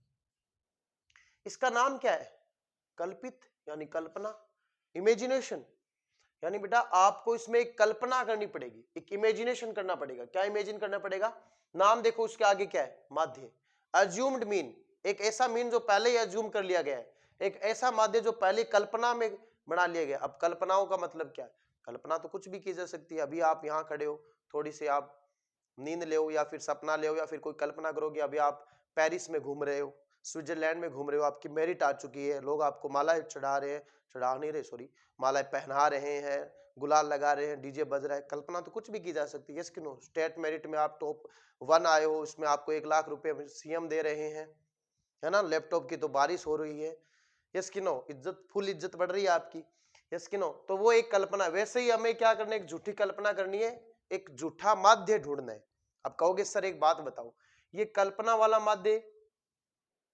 इसका नाम क्या है? कल्पित, यानी कल्पना, इमेजिनेशन। यानी बेटा आपको इसमें एक कल्पना करनी पड़ेगी, एक इमेजिनेशन करना पड़ेगा। क्या इमेजिन करना पड़ेगा? नाम देखो उसके आगे क्या है? माध्य। अज्यूम्ड मीन, एक ऐसा मीन जो पहले ही अज्यूम कर लिया गया है, एक ऐसा माध्य जो पहले कल्पना में बना लिया गया। अब कल्पनाओं का मतलब क्या है? कल्पना तो कुछ भी की जा सकती है। अभी आप यहाँ खड़े हो, थोड़ी सी आप नींद ले या फिर सपना ले, या फिर कोई कल्पना करोगे अभी आप पेरिस में घूम रहे हो, स्विट्जरलैंड में घूम रहे हो, आपकी मेरिट आ चुकी है, लोग आपको मालाएं चढ़ा रहे हैं, चढ़ा नहीं रहे सॉरी, मालाएं पहना रहे हैं, गुलाल लगा रहे हैं, डीजे बज रहा है। कल्पना तो कुछ भी की जा सकती है। यस कि नो? स्टेट मेरिट में आप टॉप 1 आए हो, उसमें आपको 1 लाख रुपए सीएम दे रहे हैं, है ना? लैपटॉप की तो बारिश हो रही है। यस कि नो? इज्जत, फुल इज्जत बढ़ रही है आपकी। यस कि नो? तो वो एक कल्पना। वैसे ही हमें क्या करना है? एक झूठी कल्पना करनी है, एक झूठा माध्य ढूंढना है। अब कहोगे सर एक बात बताओ, ये कल्पना वाला माध्य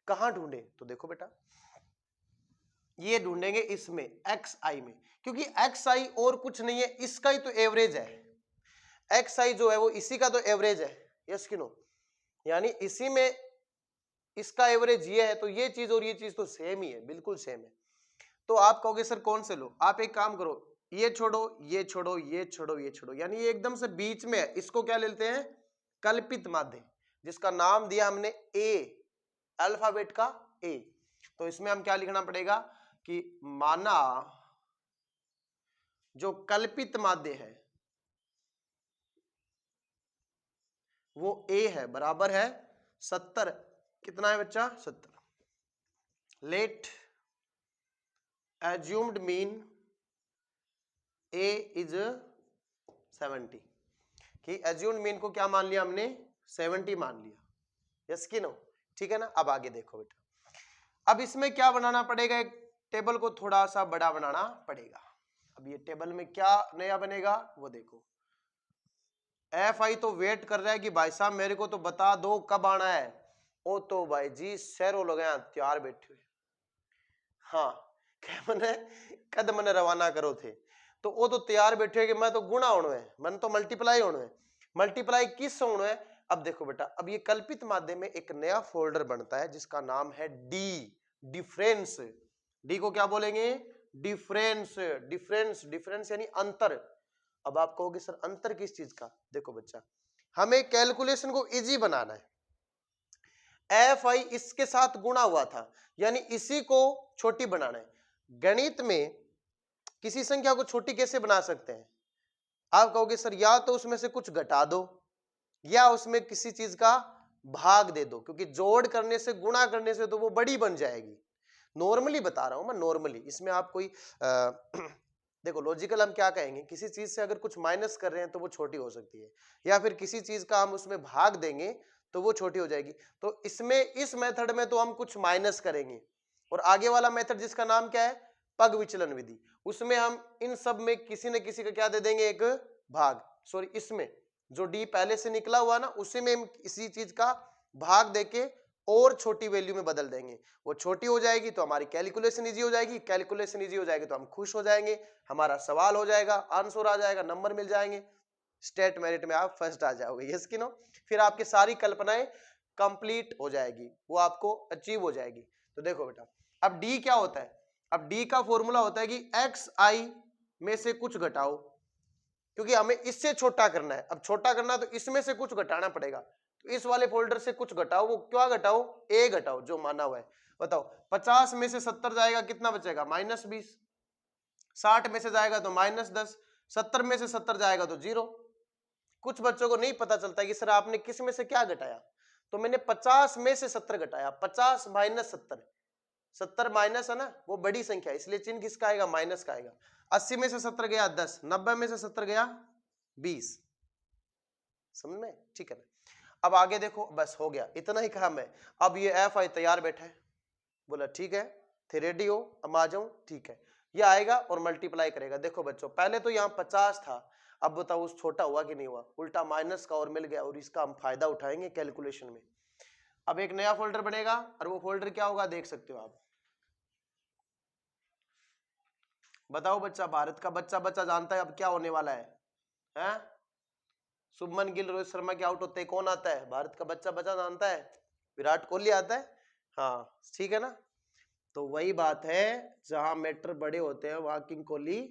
कहां ढूंढे? तो देखो बेटा, ये ढूंढेंगे इसमें एक्स आई में, क्योंकि एक्स आई और कुछ नहीं है, इसका ही तो एवरेज है। एक्स आई जो है वो इसी का तो एवरेज है। यस कि नो? यानी इसी में इसका एवरेज ये है, तो ये चीज और ये चीज तो सेम ही है, बिल्कुल सेम है। तो आप कहोगे सर कौन से लो? आप एक काम करो, ये छोड़ो, ये छोड़ो, ये छोड़ो, ये छोड़ो, यानी ये एकदम से बीच में है, इसको क्या लेते हैं? कल्पित माध्य, जिसका नाम दिया हमने ए, अल्फाबेट का ए। तो इसमें हम क्या लिखना पड़ेगा कि माना जो कल्पित माध्य है वो ए है, बराबर है 70। कितना है बच्चा? 70। Let assumed mean A is 70, कि एज्यूम्ड मीन को क्या मान लिया हमने? 70 मान लिया। यस कि नो? ठीक है ना? अब आगे देखो बेटा, अब इसमें क्या बनाना पड़ेगा? एक टेबल को थोड़ा सा बड़ा बनाना पड़ेगा। अब ये टेबल में क्या नया बनेगा वो देखो। एफ आई तो वेट कर रहा है कि भाई साहब मेरे को तो बता दो कब आना है। ओ तो भाई जी शहरों लगे तैयार बैठे हुए, हाँ क्या मने कद मने रवाना करो थे, तो वो तो तैयार बैठे कि मैं तो गुणा होना है, मन तो मल्टीप्लाई होना है। मल्टीप्लाई किस होना है? अब देखो बेटा, अब ये कल्पित माध्यम में एक नया फोल्डर बनता है जिसका नाम है डी, डिफरेंस। डी को क्या बोलेंगे? डिफरेंस। डिफरेंस, डिफरेंस यानी अंतर। अब आप कहोगे सर अंतर किस चीज का? देखो बच्चा, हमें कैलकुलेशन को इजी बनाना है। एफ आई इसके साथ गुणा हुआ था, यानी इसी को छोटी बनाना है। गणित में किसी संख्या को छोटी कैसे बना सकते हैं? आप कहोगे सर या तो उसमें से कुछ घटा दो या उसमें किसी चीज का भाग दे दो, क्योंकि जोड़ करने से, गुणा करने से तो वो बड़ी बन जाएगी। नॉर्मली बता रहा हूं मैं, नॉर्मली। इसमें आप कोई देखो लॉजिकल हम क्या कहेंगे, किसी चीज से अगर कुछ माइनस कर रहे हैं तो वो छोटी हो सकती है, या फिर किसी चीज का हम उसमें भाग देंगे तो वो छोटी हो जाएगी। तो इसमें, इस मेथड में तो हम कुछ माइनस करेंगे, और आगे वाला मेथड जिसका नाम क्या है? पग विचलन विधि, उसमें हम इन सब में किसी न किसी का क्या दे देंगे? एक भाग। सॉरी, इसमें जो डी पहले से निकला हुआ ना, उसी में हम किसी चीज का भाग देके और छोटी वैल्यू में बदल देंगे। वो छोटी हो जाएगी तो हमारी कैलकुलेशन इजी हो जाएगी, कैलकुलेशन इजी हो जाएगी तो हम खुश हो जाएंगे, हमारा सवाल हो जाएगा, आंसर आ जाएगा, नंबर मिल जाएंगे, स्टेट मेरिट में आप फर्स्ट आ जाओगे। यस कि नो? फिर आपकी सारी कल्पनाएं कंप्लीट हो जाएगी, वो आपको अचीव हो जाएगी। तो देखो बेटा, अब डी क्या होता है? अब डी का फॉर्मूला होता है कि एक्स आई में से कुछ घटाओ, क्योंकि हमें इससे छोटा करना है। अब छोटा करना है तो इसमें से कुछ घटाना पड़ेगा, तो इस वाले फोल्डर से कुछ घटाओ। वो क्या घटाओ? ए घटाओ, जो माना हुआ है। बताओ 50 में से 70 जाएगा, कितना बचेगा? -20। 60 में से जाएगा तो -10। 70 में से 70 जाएगा तो 0। कुछ बच्चों को नहीं पता चलता कि सर आपने किस में से क्या घटाया, तो मैंने 50 में से 70 घटाया। 50 माइनस 70, 70 माइनस है ना, वो बड़ी संख्या, इसलिए चिन्ह किसका आएगा? माइनस का आएगा। 80 में से 70 गया 10, 90 में से 70 गया 20। समझ में? ठीक है ना? अब आगे देखो, बस हो गया, इतना ही काम है। अब ये एफ आई तैयार बैठा है, बोला ठीक है थे रेडी हो? अब आ जाऊं, ठीक है। ये आएगा और मल्टीप्लाई करेगा। देखो बच्चों पहले तो यहाँ 50 था, अब बताओ उस छोटा हुआ कि नहीं हुआ, उल्टा माइनस का और मिल गया, और इसका हम फायदा उठाएंगे कैलकुलेशन में। अब एक नया फोल्डर बनेगा और वो फोल्डर क्या होगा देख सकते हो आप। बताओ बच्चा, भारत का बच्चा बच्चा जानता है अब क्या होने वाला है? हैं? शुभमन गिल, रोहित शर्मा के आउट होते कौन आता है? भारत का बच्चा बच्चा जानता है, विराट कोहली आता है। हाँ ठीक है ना। तो वही बात है, जहां मैटर बड़े होते हैं वहां किंग कोहली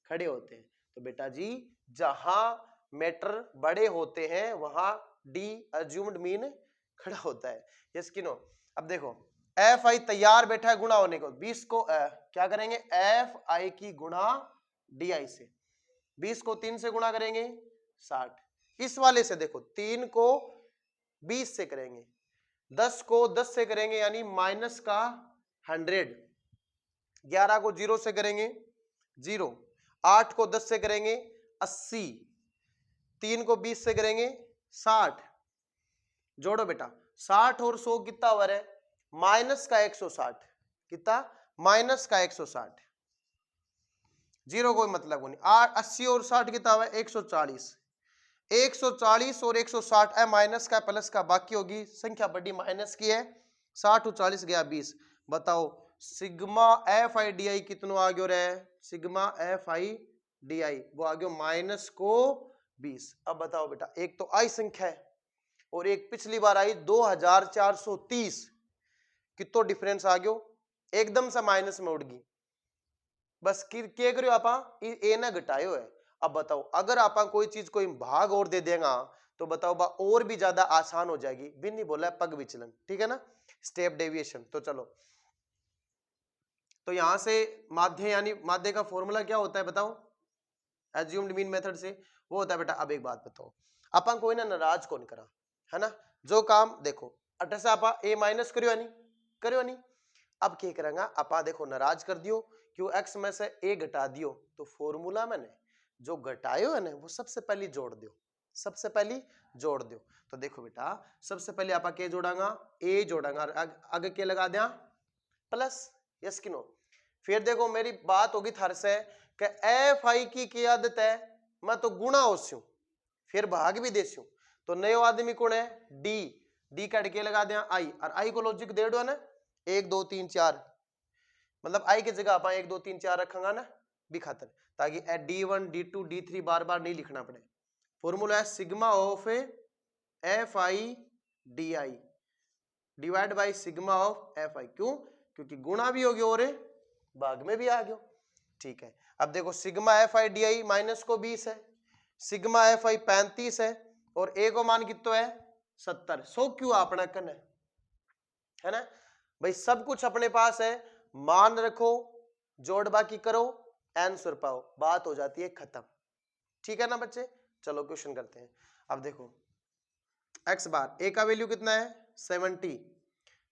खड़े होते हैं। तो बेटा जी जहां मैटर बड़े होते हैं वहां डी अज्यूम्ड मीन खड़ा होता है। यस कि नो? अब देखो एफ आई तैयार बैठा है गुणा होने को, 20 को क्या करेंगे, एफ आई की गुणा डी आई से। 20 को 3 से गुणा करेंगे 60। इस वाले से देखो 3 को 20 से करेंगे, 10 को 10 से करेंगे यानी माइनस का 100, 11 को 0 से करेंगे 0, 8 को 10 से करेंगे 80, 3 को 20 से करेंगे 60। जोड़ो बेटा 60 और 100 कितना ओवर है? माइनस का 160। कितना? माइनस का 160। जीरो कोई मतलब नहीं। 80 और 60 कितना हुआ? 140। 140 और 160 है माइनस का प्लस का, बाकी होगी संख्या बड़ी माइनस की है। 60 और 40 गया 20। बताओ सिग्मा एफ आई डी आई कितना आ गया रे? सिग्मा एफ आई डी आई वो आ गया माइनस को 20। अब बताओ बेटा एक तो आई संख्या है और एक पिछली बार आई 2430, कितो डिफरेंस आ गयो, एकदम से माइनस में उड़ गई। बस क्या करियो आप ए ना घटायो है। अब बताओ अगर आप कोई चीज कोई भाग और दे देगा तो बताओ बा और भी ज्यादा आसान हो जाएगी। भी नहीं बोला पग विचलन, ठीक है ना, स्टेप डेविएशन। तो चलो तो यहां से माध्य यानी माध्य का फॉर्मूला क्या होता है बताओ? एज्यूम्ड मीन मेथड से वो होता है बेटा। अब एक बात बताओ, अपन कोई ना नाराज कौन करा है ना, जो काम देखो अट से आप ए माइनस करियो नहीं, करियो नहीं। अब क्या करेंगे आप देखो नाराज कर दियो, क्यों एक्स में से ए घटा दियो, तो फॉर्मूला मैंने जो घटायो है ना वो सबसे पहले जोड़ दियो, सबसे पहले जोड़ दियो। तो देखो बेटा सबसे पहले आप क्या जोड़ांगा? ए जोड़ांगा, आगे क्या लगा दिया? प्लस। यस कि नो? फिर देखो मेरी बात होगी थार से कि एफ आई की क्या आदत है, मैं तो गुणा होस्यू फिर भाग भी देस्यू। तो नयो आदमी कौन है? डी। डी काट के लगा दिया आई, और आई को लॉजिक दे दो ना 1 2 3 4, मतलब आई की जगह आप 1 2 3 4 रखेंगे ना भी खातर, ताकि D1 D2 D3 बार बार नहीं लिखना पड़े। फॉर्मूला है sigma of F I D I divide by sigma of F आई। क्यों? क्योंकि गुणा भी हो गया और भाग में भी आ गया। ठीक है, अब देखो sigma F I D I minus को 20 है, सिग्मा एफ आई 35 है, और ए को मान कितना है? 70। 100 क्यों अपना कन है ना भाई, सब कुछ अपने पास है, मान रखो जोड़ बाकी करो आंसर पाओ, बात हो जाती है खत्म। ठीक है ना बच्चे? चलो क्वेश्चन करते हैं। अब देखो एक्स बार ए का वैल्यू कितना है? 70,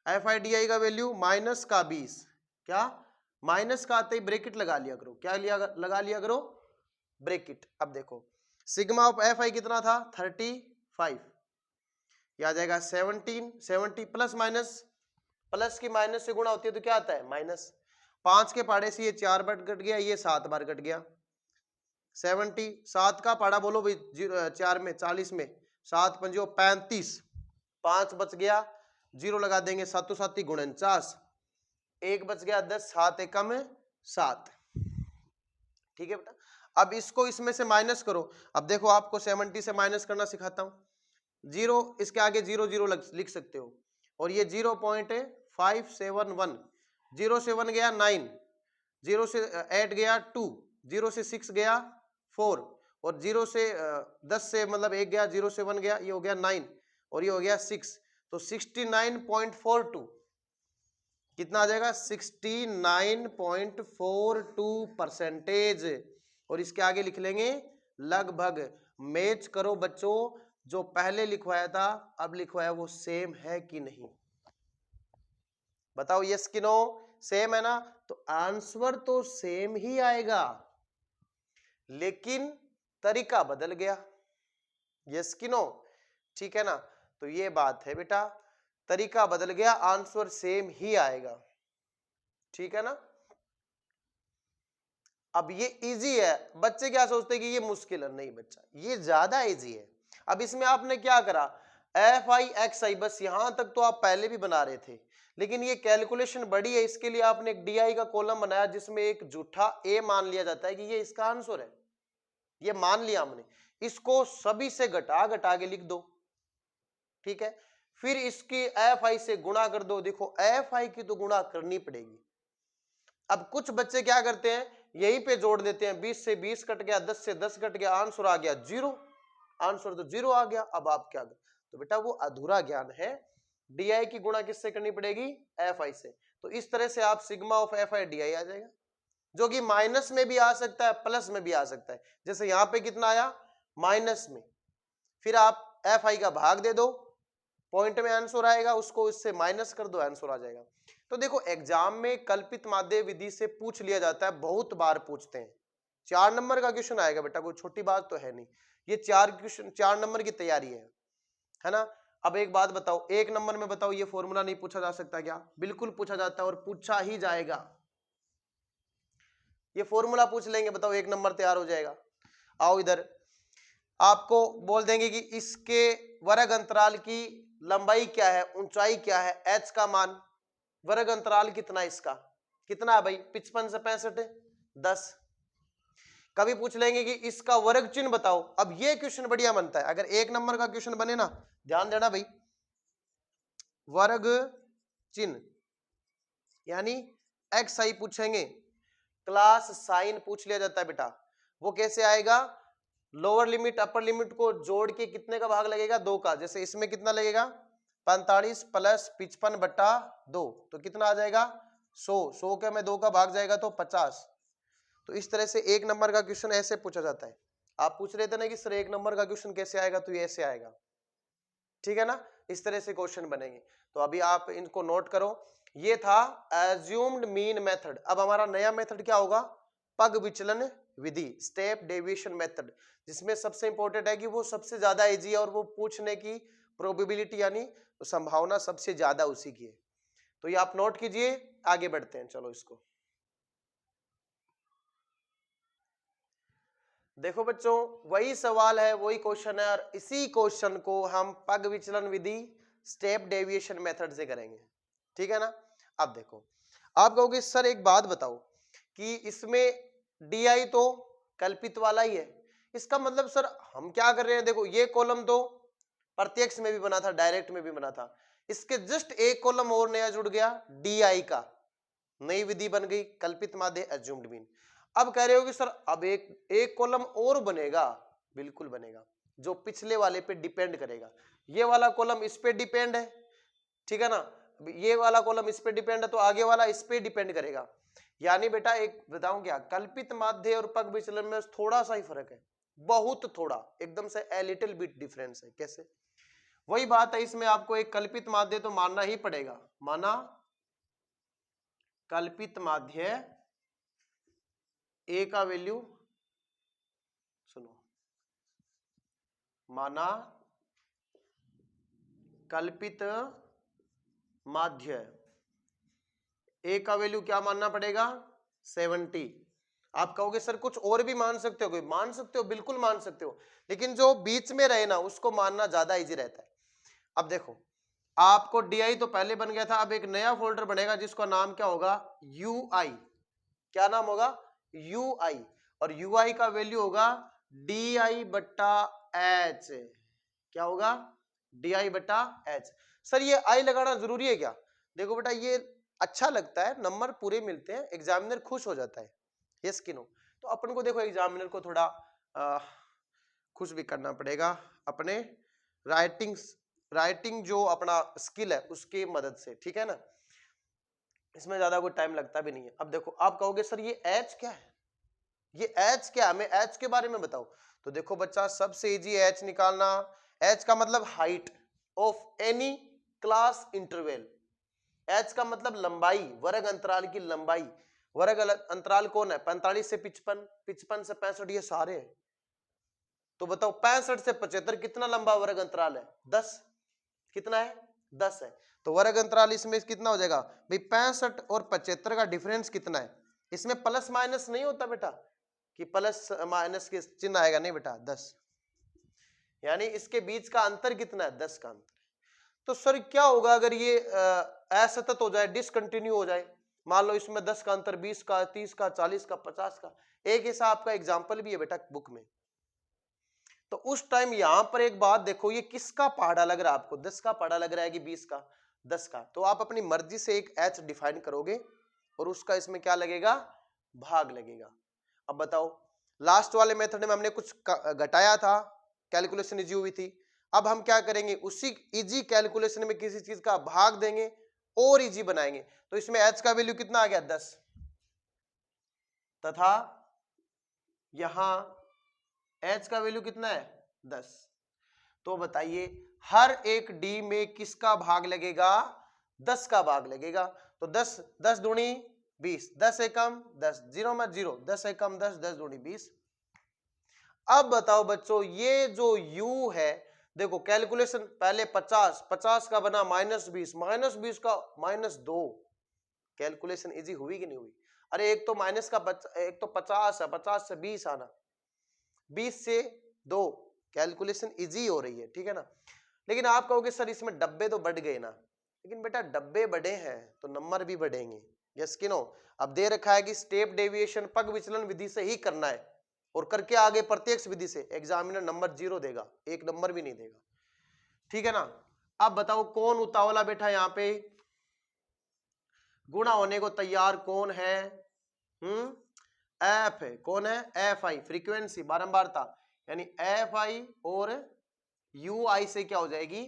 एफ आई डी आई का वैल्यू माइनस का 20। क्या? माइनस का आते ही ब्रैकेट लगा लिया करो, क्या लगा लिया करो? ब्रैकेट। अब देखो सिग्मा ऑफ एफ आई कितना था? 35, यह आ जाएगा 17, 70 प्लस माइनस, प्लस की माइनस से गुणा होती है तो क्या आता है? माइनस। 5 के पाड़े से ये 4 बार कट गया, ये 7 बार कट गया। 70, 7 का पाड़ा बोलो भाई 4 में 40 में 7 पंजो 35, 5 बच गया, 0 लगा देंगे, 7 7 49, 1 बच गया 10, 7 एकम 7। ठीक है बेटा, अब इसको इसमें से माइनस करो। अब देखो आपको 70 से माइनस करना सिखाता हूं। 0 इसके आगे 0 0 लिख सकते हो, और ये 0.571, 0 से 1 गया 9, 0 से 8 गया 2, 0 से 6 गया 4, और 0 से 10 से मतलब 1 गया, 0 से 1 गया, ये हो गया 9, और ये हो गया 6, तो 69.42 कितना आ जाएगा? 69.42%। और इसके आगे लिख लेंगे लगभग। मैच करो बच्चों, जो पहले लिखवाया था अब लिखवाया वो सेम है कि नहीं, बताओ यस कि नो? सेम है ना? तो आंसर तो सेम ही आएगा, लेकिन तरीका बदल गया। यस कि नो? ठीक है ना? तो ये बात है बेटा, तरीका बदल गया, आंसर सेम ही आएगा। ठीक है ना। अब ये इजी है, बच्चे क्या सोचते हैं कि ये मुश्किल है, नहीं बच्चा ये ज्यादा इजी है। अब इसमें आपने क्या करा, एफ आई एक्स आई, बस यहां तक तो आप पहले भी बना रहे थे, लेकिन ये कैलकुलेशन बड़ी है, इसके लिए आपने एक डी आई का कॉलम बनाया जिसमें एक झूठा ए मान लिया जाता है कि ये इसका आंसर है, ये मान लिया हमने, इसको सभी से घटा घटा के लिख दो, ठीक है। फिर इसकी एफ आई से गुणा कर दो, देखो एफ आई की तो गुणा करनी पड़ेगी। अब कुछ बच्चे क्या करते हैं, यहीं पे जोड़ देते हैं, 20 से 20 कट गया, 10 से 10 कट गया, आंसर आ गया 0, आंसर तो 0 आ गया। अब आप क्या, तो बेटा वो अधूरा ज्ञान है, डी आई की गुणा किससे करनी पड़ेगी, एफ आई से। तो इस तरह से आप sigma of F I D I आ जाएगा, जो कि माइनस में भी आ सकता है, प्लस में भी आ सकता है। जैसे यहां पे कितना आया, माइनस में, फिर आप एफ आई का भाग दे दो, पॉइंट में आंसर आएगा, उसको इससे माइनस कर दो, आंसर आ जाएगा। तो देखो एग्जाम में कल्पित माध्य विधि से पूछ लिया जाता है, बहुत बार पूछते हैं, 4 नंबर का क्वेश्चन आएगा बेटा, कोई छोटी बात तो है नहीं, ये 4 क्वेश्चन 4 नंबर की तैयारी है ना। अब एक बात बताओ, 1 नंबर में बताओ ये फॉर्मूला नहीं पूछा जा सकता क्या, बिल्कुल पूछा जाता है और पूछा ही जाएगा, ये फॉर्मूला पूछ लेंगे, बताओ 1 नंबर तैयार हो जाएगा। आओ इधर, आपको बोल देंगे कि इसके वर्ग अंतराल की लंबाई क्या है, ऊंचाई क्या है, h का मान, वर्ग अंतराल कितना है इसका, कितना है भाई, 55 से 65 10। कभी पूछ लेंगे कि इसका वर्ग चिन्ह बताओ, अब ये क्वेश्चन बढ़िया बनता है, अगर 1 नंबर का क्वेश्चन बने ना, ध्यान देना भाई, वर्ग चिन्ह यानी एक्स आई पूछेंगे, क्लास साइन पूछ लिया जाता है बेटा, वो कैसे आएगा, लोअर लिमिट अपर लिमिट को जोड़ के कितने का भाग लगेगा, 2 का, जैसे इसमें कितना लगेगा 45 प्लस 55 बटा 2, तो कितना आ जाएगा 100 के में 2 का भाग जाएगा तो 50। तो इस तरह से 1 नंबर का क्वेश्चन ऐसे पूछा जाता है। आप पूछ रहे थे ना कि सर 1 नंबर का क्वेश्चन कैसे आएगा, तो ये ऐसे आएगा, ठीक है ना, इस तरह से क्वेश्चन बनेंगे। तो अभी आप इनको नोट करो, ये था एज्यूम्ड मीन मेथड। अब हमारा नया मेथड क्या होगा, पग विचलन विधि, स्टेप डेविएशन मेथड, जिसमें सबसे इंपॉर्टेंट है कि वो सबसे ज्यादा इजी है और वो पूछने की प्रोबेबिलिटी यानी संभावना सबसे ज्यादा उसी की है। तो ये आप नोट कीजिए, आगे बढ़ते हैं, चलो इसको देखो बच्चों, वही सवाल है, वही क्वेश्चन है, और इसी क्वेश्चन को हम पग विचलन विधि स्टेप डेविएशन मेथड से करेंगे, ठीक है ना। अब देखो, आप कहोगे सर एक बात बताओ कि इसमें डी आई तो कल्पित वाला ही है, इसका मतलब सर हम क्या कर रहे हैं, देखो ये कॉलम तो प्रत्यक्ष में भी बना था, डायरेक्ट में भी बना था, इसके जस्ट एक कॉलम और नया जुड़ गया, डी आई का, नई विधि बन गई, कल्पित माध्य एज्यूम्ड मीन। अब कह रहे हो कि सर अब एक कॉलम और बनेगा, बिल्कुल बनेगा, जो पिछले वाले पे डिपेंड करेगा, ये वाला कॉलम इस पे डिपेंड है, ठीक है ना, ये वाला कॉलम इस पे डिपेंड है, तो आगे वाला इस पे डिपेंड करेगा। यानी बेटा एक बताऊं क्या, कल्पित माध्य और पग विचलन में थोड़ा सा ही फर्क है, बहुत थोड़ा, एकदम से ए लिटिल बिट डिफरेंस है। कैसे, वही बात है, इसमें आपको एक कल्पित माध्य तो मानना ही पड़ेगा, माना कल्पित माध्य ए का वैल्यू, सुनो, माना कल्पित माध्य ए का वैल्यू क्या मानना पड़ेगा 70। आप कहोगे सर कुछ और भी मान सकते हो, कोई मान सकते हो, बिल्कुल मान सकते हो, लेकिन जो बीच में रहे ना उसको मानना ज्यादा इजी रहता है। अब देखो, आपको डी तो पहले बन गया था, अब एक नया फोल्डर बनेगा जिसका नाम क्या होगा, यू आई, क्या नाम होगा, यू आई, और यू आई का वैल्यू होगा डी आई बट्टा एच, क्या होगा डी आई बट्टा एच। सर ये आई लगाना जरूरी है क्या, देखो बेटा ये अच्छा लगता है, नंबर पूरे मिलते हैं, एग्जामिनर खुश हो जाता है, यस कि नो। तो अपन को देखो एग्जामिनर को थोड़ा खुश भी करना पड़ेगा अपने राइटिंग जो अपना स्किल है उसकी मदद से, ठीक है ना, इसमें ज्यादा कोई टाइम लगता भी नहीं है। अब देखो, आप कहोगे सर ये एच क्या है, ये एच क्या है, हमें एच के बारे में बताओ। तो देखो बच्चा, सबसे इजी एच निकालना, एच का मतलब height of any class interval, H का मतलब लंबाई, वर्ग अंतराल की लंबाई, वर्ग अंतराल कौन है 45 से 55, 55 से 65, ये सारे हैं। तो बताओ 65 से 75 कितना लंबा वर्ग अंतराल है, 10, कितना है 10 है। तो वर्ग अंतराल इसमें कितना हो जाएगा भाई 65 और 75 का डिफरेंस कितना है। इसमें प्लस माइनस नहीं होता बेटा कि प्लस माइनस के चिन्ह आएगा, नहीं बेटा 10, यानी इसके बीच का अंतर कितना है 10 का अंतर। तो सर क्या होगा अगर ये असतत हो जाए, डिसकंटिन्यू हो जाए, मान लो इसमें 10 का अंतर 20 का 30 का 40 का 50 का। एक ऐसा आपका एग्जाम्पल भी है बेटा बुक में। तो उस टाइम यहां पर एक बात देखो, ये किसका पहाड़ा लग रहा है आपको, 10 का पहाड़ा लग रहा है कि 20 का, 10 का। तो आप अपनी मर्जी से एक एच डिफाइन करोगे और उसका इसमें क्या लगेगा, भाग लगेगा। अब बताओ लास्ट वाले मेथड में हमने कुछ घटाया था, कैलकुलेशन इजी हुई थी। अब हम क्या करेंगे, उसी इजी कैलकुलेशन में किसी चीज का भाग देंगे और इजी बनाएंगे। तो इसमें h का वैल्यू कितना आ गया 10, तथा यहां h का वैल्यू कितना है 10। तो बताइए हर एक d में किसका भाग लगेगा, 10 का भाग लगेगा। तो 10 10 दूनी 20, 10 एकम 10, 0 मत 0, 10 एकम 10, 10 दूनी 20। अब बताओ बच्चों ये जो u है, देखो कैलकुलेशन पहले 50 50 का बना -20, -20 का -2, कैलकुलेशन इजी हुई कि नहीं हुई। अरे एक तो माइनस का एक तो 50 है, 50 से 20 आना, 20 से 2, कैलकुलेशन इजी हो रही है, ठीक है ना। लेकिन आप कहोगे सर इसमें डब्बे तो बढ़ गए ना, लेकिन बेटा डब्बे बढ़े हैं तो नंबर भी बढ़ेंगे, यस कि नो। अब दे रखा है कि स्टेप डेविएशन पग विचलन विधि से ही करना है और करके आगे प्रत्यक्ष विधि से, एग्जामिनर नंबर 0 देगा, एक नंबर भी नहीं देगा, ठीक है ना। अब बताओ कौन उतावला बैठा यहां पे, गुणा होने को तैयार कौन है, एफ है, कौन है एफ आई, फ्रीक्वेंसी बारंबारता, यानी एफ आई और यू आई से क्या हो जाएगी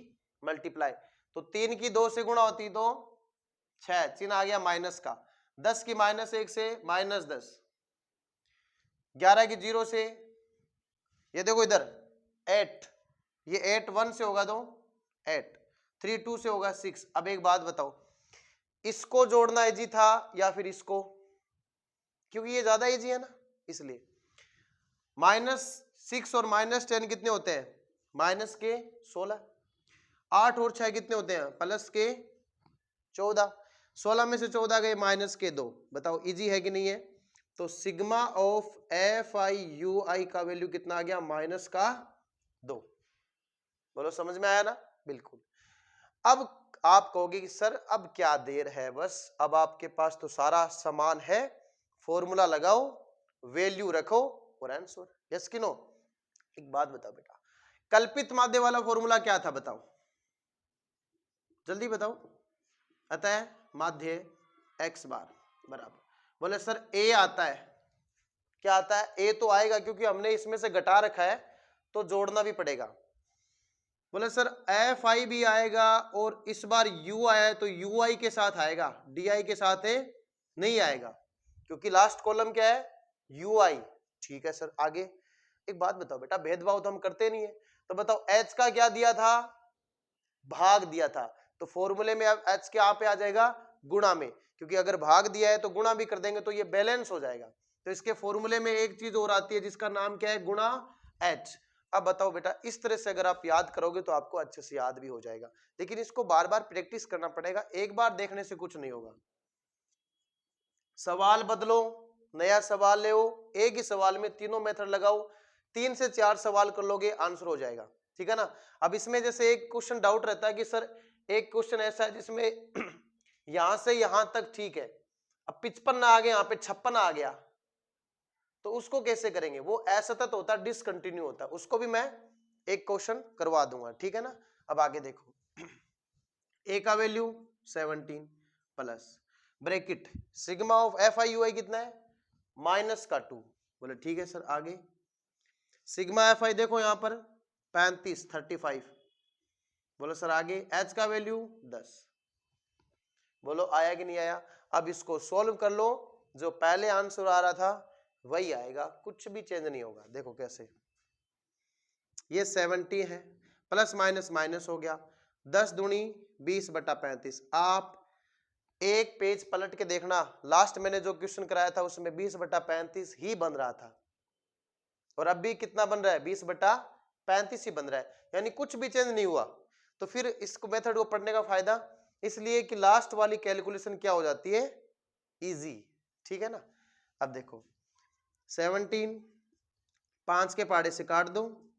मल्टीप्लाई। तो 3 की 2 से गुणा होती तो 6, चिन्ह आ गया माइनस का, 10 की -1 से -10, 11 की 0 से, ये देखो इधर 8, ये 8 1 से होगा तो 8, 3 2 से होगा 6। अब एक बात बताओ इसको जोड़ना इजी था या फिर इसको, क्योंकि ये ज्यादा इजी है ना, इसलिए -6 और -10 कितने होते हैं, माइनस के 16, 8 और 6 कितने होते हैं प्लस के 14, 16 में से 14 गए माइनस के 2। बताओ इजी है कि नहीं है। तो sigma of F I U I का वैल्यू कितना आ गया -2। बोलो समझ में आया ना, बिल्कुल। अब आप कहोगे कि सर अब क्या देर है, बस अब आपके पास तो सारा सामान है, फॉर्मूला लगाओ, वैल्यू रखो और आंसर, यस कि नो। एक बात बताओ बेटा, कल्पित माध्य वाला फॉर्मूला क्या था बताओ, जल्दी बताओ। अतः माध्य x बार बराबर, बोले सर a आता है, क्या आता है a तो आएगा क्योंकि हमने इसमें से घटा रखा है तो जोड़ना भी पड़ेगा। बोले सर एफ आई भी आएगा और इस बार यू आया है तो यू आई के साथ आएगा, डी आई के साथ है नहीं आएगा क्योंकि लास्ट कॉलम क्या है यू आई, ठीक है सर। आगे एक बात बताओ बेटा, भेदभाव तो हम करते नहीं है, तो बताओ एच का क्या दिया था, भाग दिया था, तो फॉर्मूले में अब एच के यहाँ पे आ जाएगा गुणा में, क्योंकि अगर भाग दिया है तो गुणा भी कर देंगे तो ये बैलेंस हो जाएगा। तो इसके फॉर्मूले में एक चीज और आती है जिसका नाम क्या है गुणा एच। अब बताओ बेटा इस तरह से अगर आप याद करोगे तो आपको अच्छे से याद भी हो जाएगा, लेकिन इसको बार बार प्रैक्टिस करना पड़ेगा, एक बार देखने से कुछ नहीं होगा। सवाल बदलो, नया सवाल ले, एक ही सवाल में तीनों मेथड लगाओ, 3 से 4 सवाल कर लोगे आंसर हो जाएगा, ठीक है ना। अब इसमें जैसे एक क्वेश्चन डाउट रहता है कि सर एक क्वेश्चन ऐसा है जिसमें यहां से यहां तक ठीक है, अब 55 आ गया, यहाँ पे 56 आ गया, तो उसको कैसे करेंगे, वो असतत होता है, डिसकंटिन्यू होता है, उसको भी मैं एक क्वेश्चन करवा दूंगा, ठीक है ना। अब आगे देखो, ए का value 17 plus bracket sigma of F I U I कितना है -2, बोले ठीक है सर। आगे सिग्मा एफ आई देखो यहां पर 35 बोलो सर। आगे एच का वैल्यू 10, बोलो आया कि नहीं आया। अब इसको सॉल्व कर लो, जो पहले आंसर आ रहा था वही आएगा, कुछ भी चेंज नहीं होगा। देखो कैसे, ये 70 है, प्लस माइनस माइनस हो गया, 10 दूनी 20/35। आप एक पेज पलट के देखना, लास्ट मैंने जो क्वेश्चन कराया था उसमें 20/35 ही बन रहा था और अब भी कितना बन रहा है 20/35 ही बन रहा है, यानी कुछ भी चेंज नहीं हुआ। तो फिर इस मेथड को पढ़ने का फायदा, इसलिए कि लास्ट वाली कैलकुलेशन क्या हो जाती है, इजी, ठीक है ना। अब देखो 17 5 के पहाड़े से काट दो,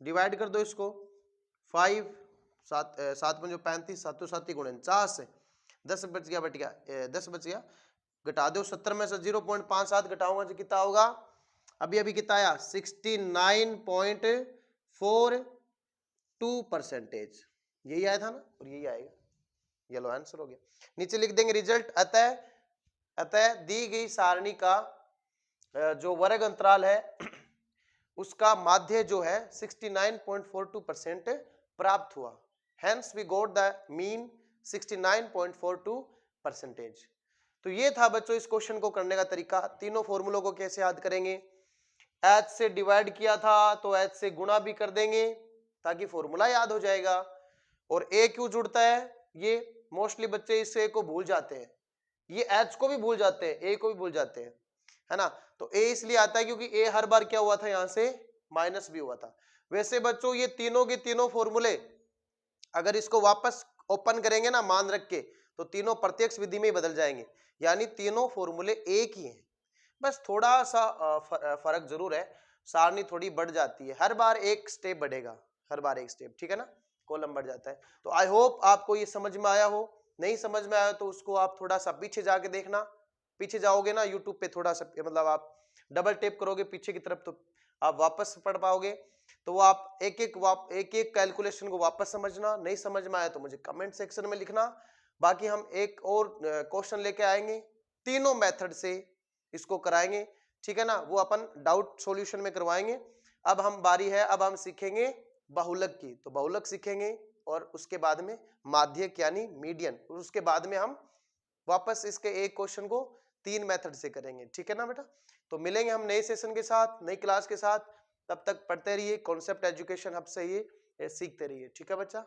डिवाइड कर दो इसको 5 7 7 पंजो 35 7 7 49 10 बच गया, बट गया 10 बच गया, घटा दो 70 में से 0.57 घटाऊंगा जो कितना होगा, अभी कितना आया 69.42%, यही आया था ना, और यही आएगा, येलो आंसर हो गया। नीचे लिख देंगे रिजल्ट, अतः दी गई सारणी का जो वर्ग अंतराल है उसका माध्य जो है 69.42% प्राप्त हुआ, hence we got the mean 69.42%। तो ये था बच्चों इस क्वेश्चन को करने का तरीका। तीनों फॉर्मूलों को कैसे याद करेंगे, h से डिवाइड किया था तो h से गुणा भी कर देंगे ताकि फॉर्मूला याद हो जाएगा। और a क्यों जुड़ता है, ये मोस्टली बच्चे इस a को भूल जाते हैं, ये h को भी भूल जाते हैं, a को भी भूल जाते हैं, है ना। तो a इसलिए आता है क्योंकि a हर बार क्या हुआ था, यहां से माइनस भी हुआ था। वैसे बच्चों ये तीनों के तीनों फॉर्मूले अगर इसको वापस ओपन करेंगे ना मान रख के, तो तीनों प्रत्यक्ष विधि में ही बदल जाएंगे, यानी तीनों फॉर्मूले एक ही हैं, बस थोड़ा सा फर्क जरूर है, सारणी थोड़ी बढ़ जाती है, हर बार एक स्टेप बढ़ेगा, हर बार एक स्टेप, ठीक है ना, कॉलम बढ़ जाता है। तो आई होप आपको ये समझ में आया हो, नहीं समझ में आया तो उसको आप थोड़ा सा पीछे जाके देखना, पीछे जाओगे ना यूट्यूब पे थोड़ा सा, मतलब आप डबल टेप करोगे पीछे की तरफ तो आप वापस पढ़ पाओगे। तो वो आप एक एक कैलकुलेशन को वापस समझना, नहीं समझ में आया तो मुझे कमेंट सेक्शन में लिखना। बाकी हम एक और क्वेश्चन लेके आएंगे, तीनों मेथड से इसको कराएंगे, ठीक है ना, वो अपन डाउट सॉल्यूशन में करवाएंगे। अब हम बारी है, अब हम सीखेंगे बहुलक की, तो बहुलक सीखेंगे और उसके बाद में माध्यक यानी मीडियन, और उसके बाद में हम वापस इसके एक क्वेश्चन को 3 मेथड से करेंगे, ठीक है ना बेटा। तो मिलेंगे हम नए सेशन के साथ, नई क्लास के साथ, तब तक पढ़ते रहिए, कॉन्सेप्ट एजुकेशन हब से ये सीखते रहिए, ठीक है बच्चा।